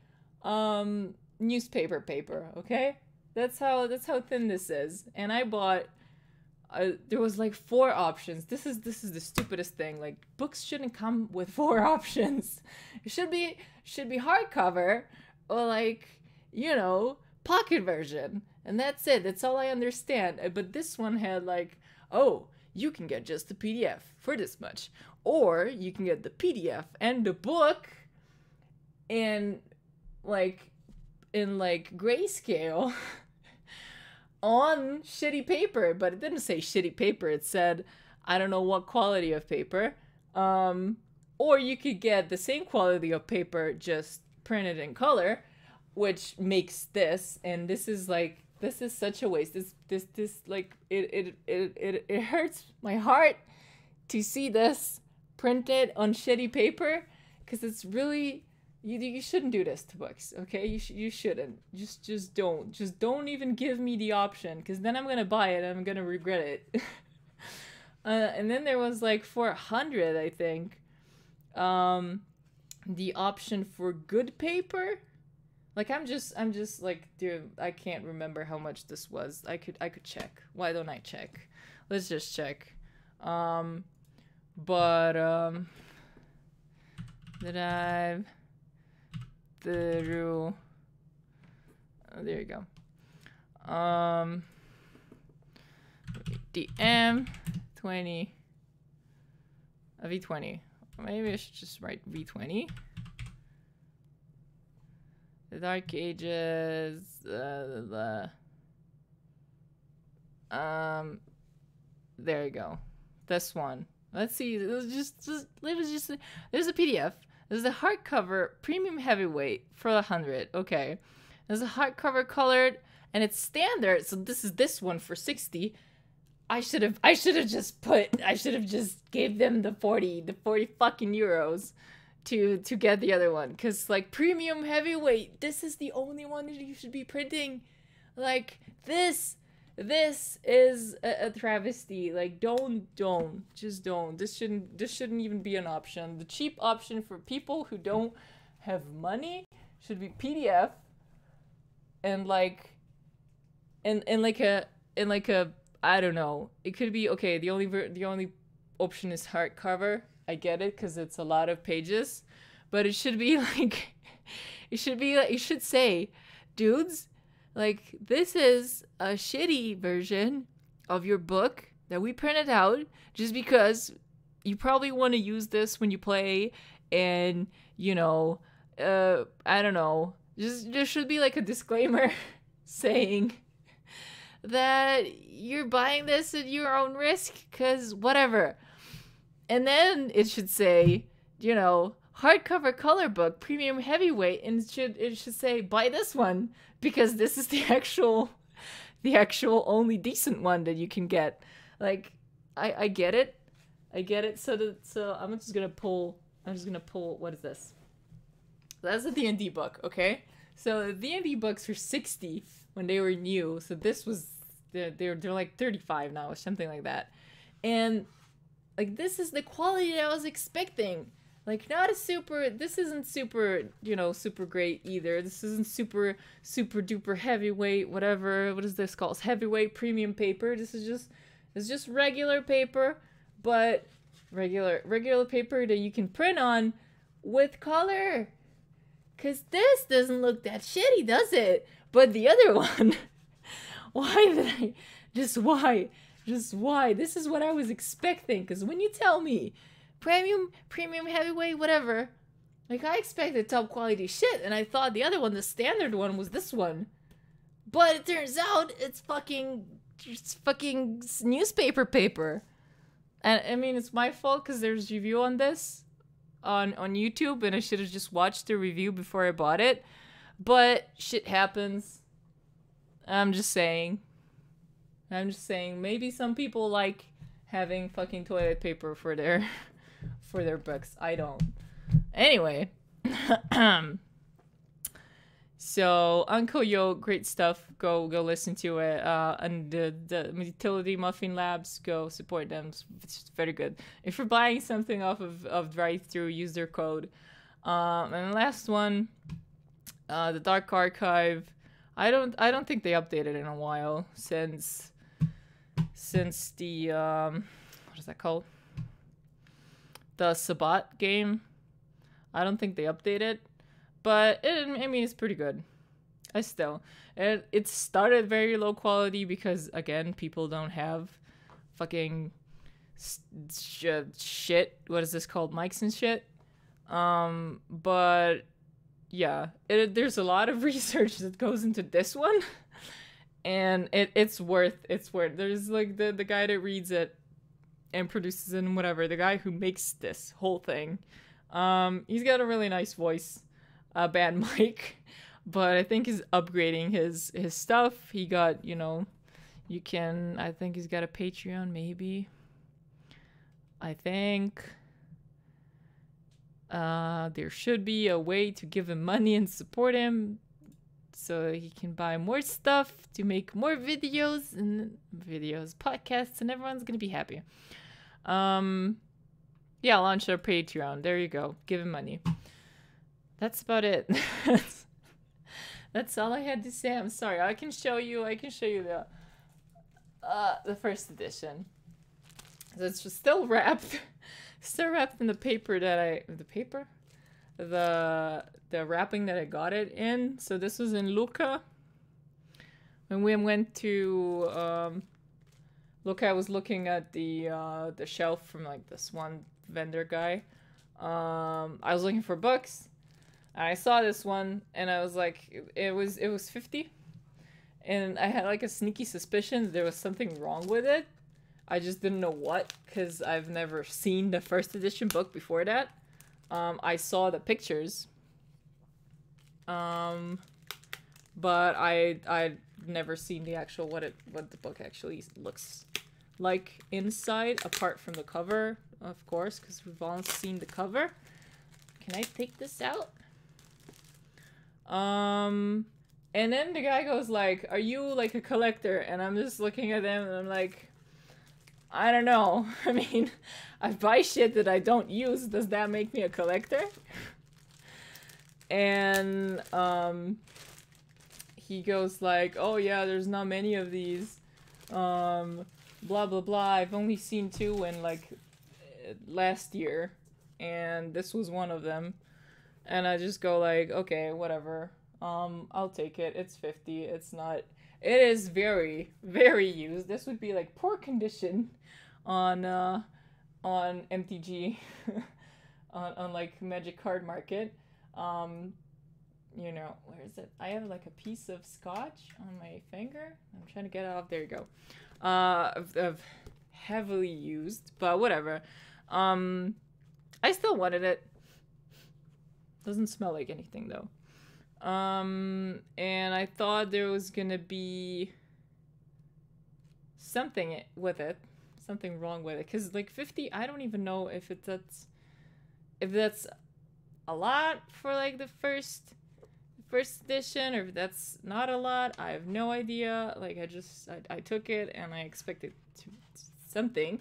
newspaper paper, okay? That's how thin this is. And I bought there was like 4 options. This is the stupidest thing. Like, books shouldn't come with 4 options. It should be hardcover, or like, pocket version, and that's it. That's all I understand. But this one had like, oh, you can get just the PDF for this much, or you can get the PDF and the book in grayscale on shitty paper. But it didn't say shitty paper. It said, I don't know what quality of paper. Or you could get the same quality of paper, just printed in color, which makes this. And this is such a waste. This like, it hurts my heart to see this printed on shitty paper, because it's really, you shouldn't do this to books, okay? You shouldn't. Just don't even give me the option, because then I'm gonna buy it and I'm gonna regret it. And then there was like 400, I think, the option for good paper. Like, I'm just like, dude, I can't remember how much this was. I could check. Why don't I check? Let's just check. Drive through. Oh, there you go. DM 20. A V20. Maybe I should just write V20. The Dark Ages. There you go. This one. Let's see. There's a PDF. There's a hardcover premium heavyweight for 100. Okay. There's a hardcover colored, and it's standard. So this is this one for 60. I should have just gave them the 40 fucking euros to get the other one, because like, premium heavyweight, this is the only one that you should be printing. Like, this is a travesty. Like, don't. This shouldn't even be an option. The cheap option for people who don't have money should be PDF, and like a I don't know. It could be, okay, the only option is hardcover. I get it, because it's a lot of pages, but it should be like, it should say, dudes, like, this is a shitty version of your book that we printed out just because you probably want to use this when you play, and, I don't know. Just, there should be like a disclaimer saying that you're buying this at your own risk, because whatever. And then it should say, hardcover color book, premium heavyweight, and it should say, buy this one, because this is the actual only decent one that you can get. Like, I get it. So I'm just gonna pull, what is this? That's a D&D book, okay? So the D&D books were 60 when they were new. So this was, they're like 35 now or something like that. And like, this is the quality that I was expecting. Like, this isn't super, super great either. This isn't super duper heavyweight, whatever. What is this called? Heavyweight premium paper. It's just regular paper, but regular paper that you can print on with color. Cause this doesn't look that shitty, does it? But the other one, why did I, just why? This is what I was expecting. Cause when you tell me premium, heavyweight, whatever, like I expected top quality shit, and I thought the other one, the standard one, was this one. But it turns out it's fucking newspaper paper. And I mean, it's my fault because there's review on this on YouTube, and I should have just watched the review before I bought it. But shit happens. I'm just saying. Maybe some people like having fucking toilet paper for their books. I don't. Anyway. So Uncle Yo, great stuff. Go listen to it. And the Utility Muffin Labs, go support them. It's very good. If you're buying something off of Drive-Thru, use their code. And the last one, the Dark Archive. I don't think they updated in a while since the what is that called? The Sabat game. I don't think they updated. But I mean, it's pretty good. It started very low quality because, again, people don't have fucking shit. What is this called? Mics and shit. But yeah, there's a lot of research that goes into this one, and it's worth. There's like the guy that reads it and produces it and whatever. The guy who makes this whole thing. He's got a really nice voice. A bad mic, but I think he's upgrading his stuff. He got, I think he's got a Patreon, maybe. I think there should be a way to give him money and support him so he can buy more stuff to make more videos, podcasts, and everyone's gonna be happy. Yeah, launch our Patreon. There you go. Give him money. That's about it. That's all I had to say. I'm sorry. I can show you the first edition. It's just still wrapped in the paper the wrapping that I got it in. So this was in Lucca. When we went to Lucca, I was looking at the shelf from like this one vendor guy. I was looking for books. I saw this one, and I was like, it was 50, and I had like a sneaky suspicion there was something wrong with it. I just didn't know what, because I've never seen the first edition book before that. I saw the pictures, but I'd never seen the actual what the book actually looks like inside, apart from the cover, of course, because we've all seen the cover. Can I take this out? And then the guy goes like, "Are you like a collector?" And I'm just looking at him and I'm like, I don't know. I mean, I buy shit that I don't use. Does that make me a collector? And he goes like, "Oh yeah, there's not many of these. Blah blah blah. I've only seen 2 in like last year, and this was one of them." And I just go like, okay, whatever. I'll take it. It's 50. It's not. It is very, very used. This would be like poor condition on MTG, on like Magic Card Market. Where is it? I have like a piece of scotch on my finger. I'm trying to get it off. There you go. Of heavily used, but whatever. I still wanted it. Doesn't smell like anything though. And I thought there was gonna be something with it, something wrong with it, because like 50, I don't even know if that's a lot for like the first edition, or if that's not a lot. I have no idea. Like I took it and I expected something,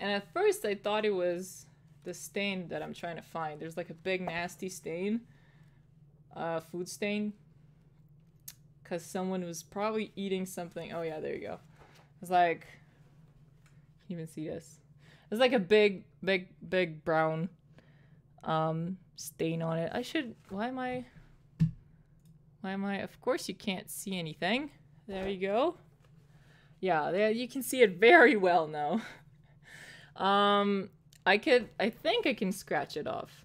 and at first I thought it was the stain that I'm trying to find. There's like a big nasty stain, food stain, because someone was probably eating something. Oh yeah, there you go. It's like, you can even see this. There's like a big brown stain on it. Why am I, of course you can't see anything. There you go. Yeah, there you can see it very well now. I think I can scratch it off.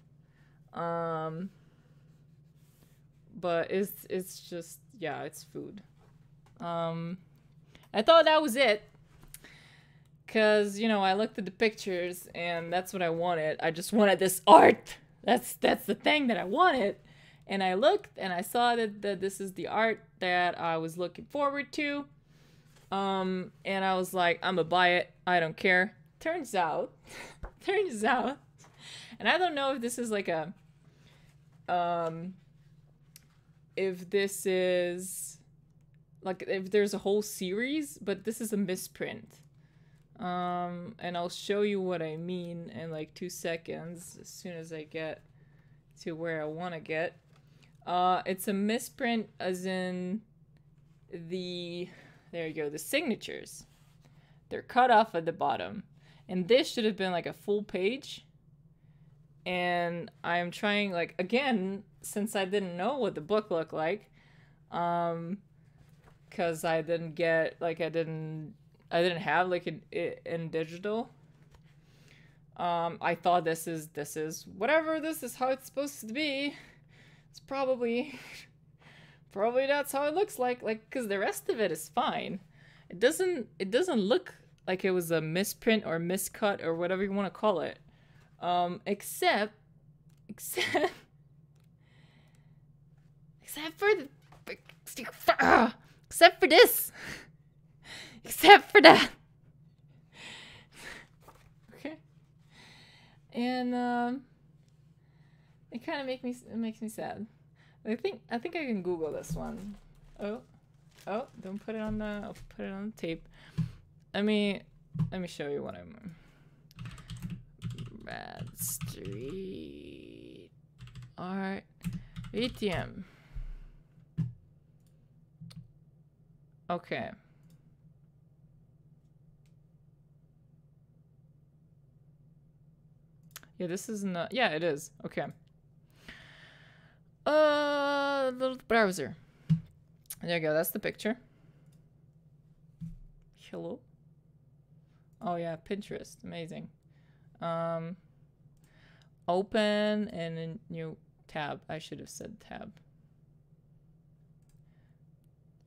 But it's just, yeah, it's food. I thought that was it. Cause, you know, I looked at the pictures and that's what I wanted. I just wanted this art. That's the thing that I wanted. And I looked and I saw that this is the art that I was looking forward to. And I was like, I'm gonna buy it. I don't care. Turns out, and I don't know if this is like a, if this is, like, if there's a whole series, but this is a misprint. And I'll show you what I mean in like 2 seconds as soon as I get to where I want to get. It's a misprint as in there you go, the signatures. They're cut off at the bottom. And this should have been like a full page. And I'm trying, like, again, since I didn't know what the book looked like, because I didn't get, like, I didn't have like it in digital. I thought this is whatever, this is how it's supposed to be. It's probably that's how it looks like because the rest of it is fine. It doesn't look like it was a misprint or miscut or whatever you want to call it. Except for this. Except for that. Okay. And it kind of makes me sad. I think I can Google this one. Oh, don't put it on the. I'll put it on the tape. Let me show you what I'm. Bad Street Art ATM. Okay. Yeah, this is not. Yeah, it is. Okay. Little browser. There you go. That's the picture. Hello. Oh yeah, Pinterest. Amazing. Open and a new tab. I should have said tab.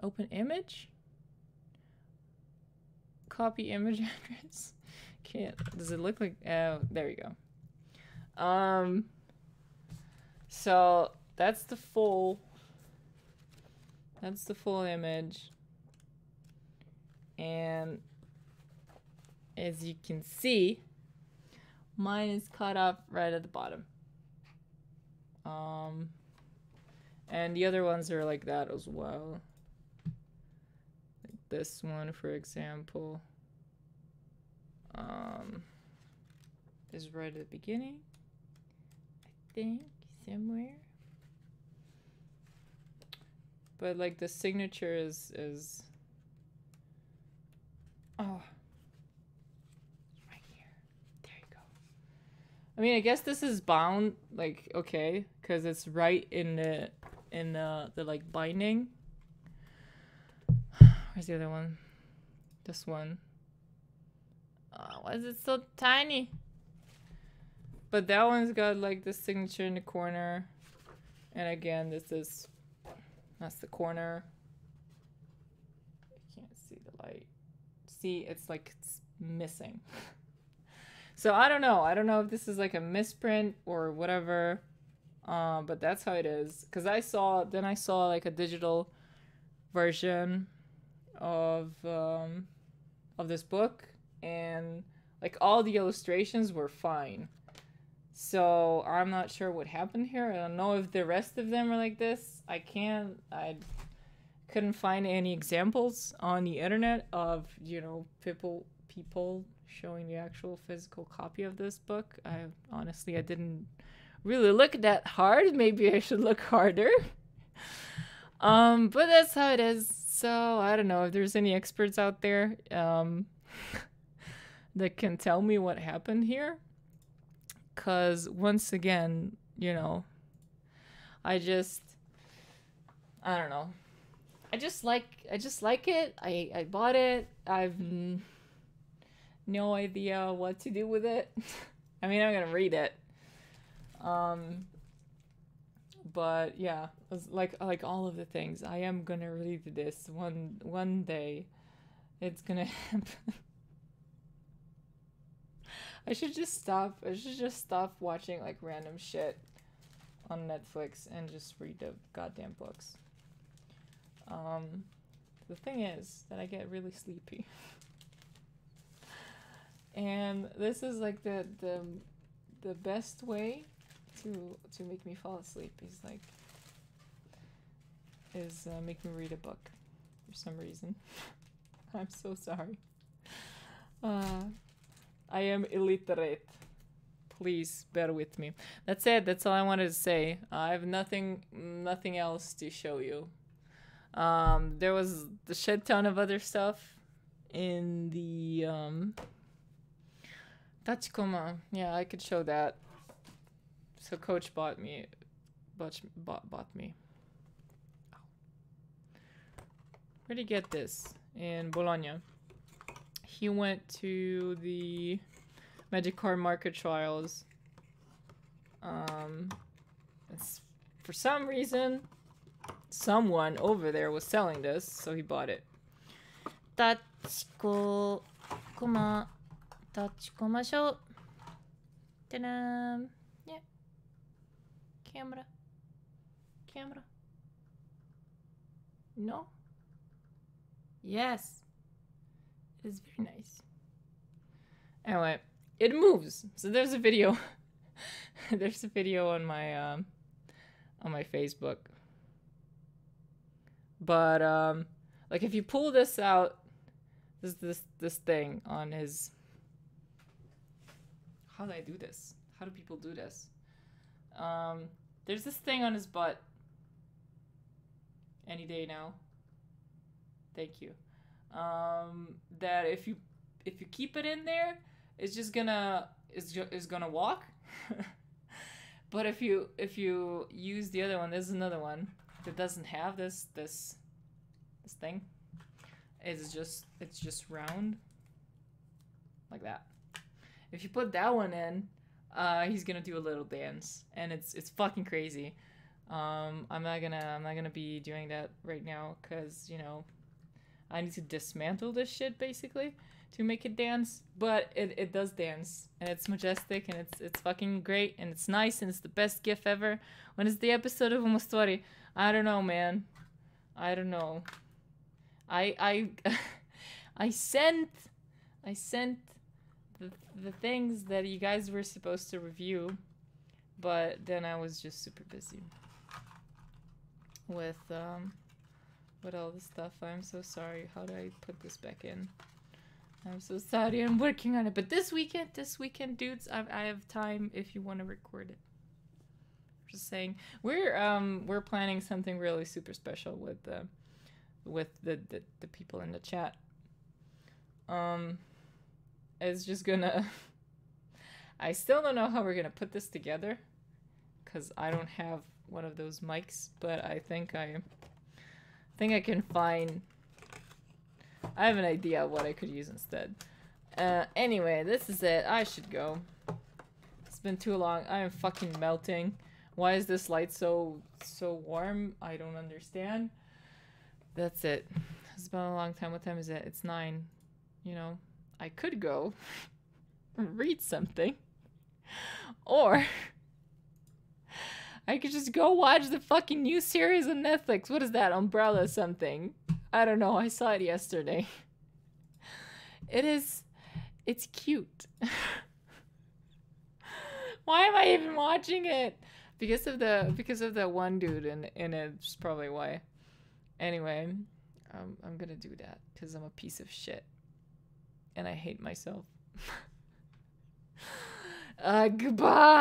Open image. Copy image address. Can't. Does it look like? Oh, there you go. So that's the full image, and as you can see, mine is cut off right at the bottom. And the other ones are like that as well. Like this one, for example, is right at the beginning. I think somewhere. But like the signature is oh, right here. There you go. I mean, I guess this is bound, like, okay, because it's right in the like binding. Where's the other one? This one. Why is it so tiny? But that one's got like the signature in the corner. And again, that's the corner. I can't see the light. See, it's like it's missing. So I don't know. I don't know if this is like a misprint or whatever. But that's how it is. Cause I saw like a digital version of this book, and like all the illustrations were fine. So I'm not sure what happened here. I don't know if the rest of them are like this. I couldn't find any examples on the internet of, you know, people showing the actual physical copy of this book. I didn't really look that hard. Maybe I should look harder. But that's how it is. So I don't know if there's any experts out there. that can tell me what happened here. Cause once again, you know, I don't know. I just like it. I bought it. I've no idea what to do with it. I mean, I'm gonna read it. But yeah, like all of the things, I am gonna read this one day. It's gonna happen. I should just stop watching like random shit on Netflix and just read the goddamn books. The thing is that I get really sleepy. And this is like the best way to make me fall asleep is make me read a book for some reason. I'm so sorry. I am illiterate. Please bear with me. That's it. That's all I wanted to say. I have nothing else to show you. There was a shit ton of other stuff in the Tachikoma. Yeah, I could show that. So Coach bought me. Where'd he get this? In Bologna. He went to the Magic Card Market Trials. For some reason, someone over there was selling this, so he bought it. Tachikoma show. Ta-da! Yeah. Camera. No? Yes. It is very nice. Anyway, it moves. So there's a video. There's a video on my Facebook. But like if you pull this out, this thing on his. How do I do this? How do people do this? There's this thing on his butt. Any day now. Thank you. That if you keep it in there, it's just gonna walk. But if you use the other one, there's another one that doesn't have this thing. It's just round like that. If you put that one in, he's gonna do a little dance, and it's fucking crazy. I'm not gonna be doing that right now, cause you know, I need to dismantle this shit basically to make it dance. But it does dance, and it's majestic, and it's fucking great, and it's nice, and it's the best GIF ever. When is the episode of TheStvor? I don't know, man. I don't know. I sent the things that you guys were supposed to review, but then I was just super busy with all the stuff. I'm so sorry. How do I put this back in? I'm so sorry. I'm working on it. But this weekend, dudes, I have time if you want to record it. Just saying, we're planning something really super special with the people in the chat. It's just gonna. I still don't know how we're gonna put this together, cause I don't have one of those mics. But I think I can find. I have an idea of what I could use instead. Anyway, this is it. I should go. It's been too long. I am fucking melting. Why is this light so warm? I don't understand. That's it. It's been a long time. What time is it? It's 9. You know, I could go read something. Or I could just go watch the fucking new series on Netflix. What is that? Umbrella something. I don't know. I saw it yesterday. It's cute. Why am I even watching it? Because of the one dude in it. It's probably why. Anyway, I'm gonna do that because I'm a piece of shit. And I hate myself. Goodbye.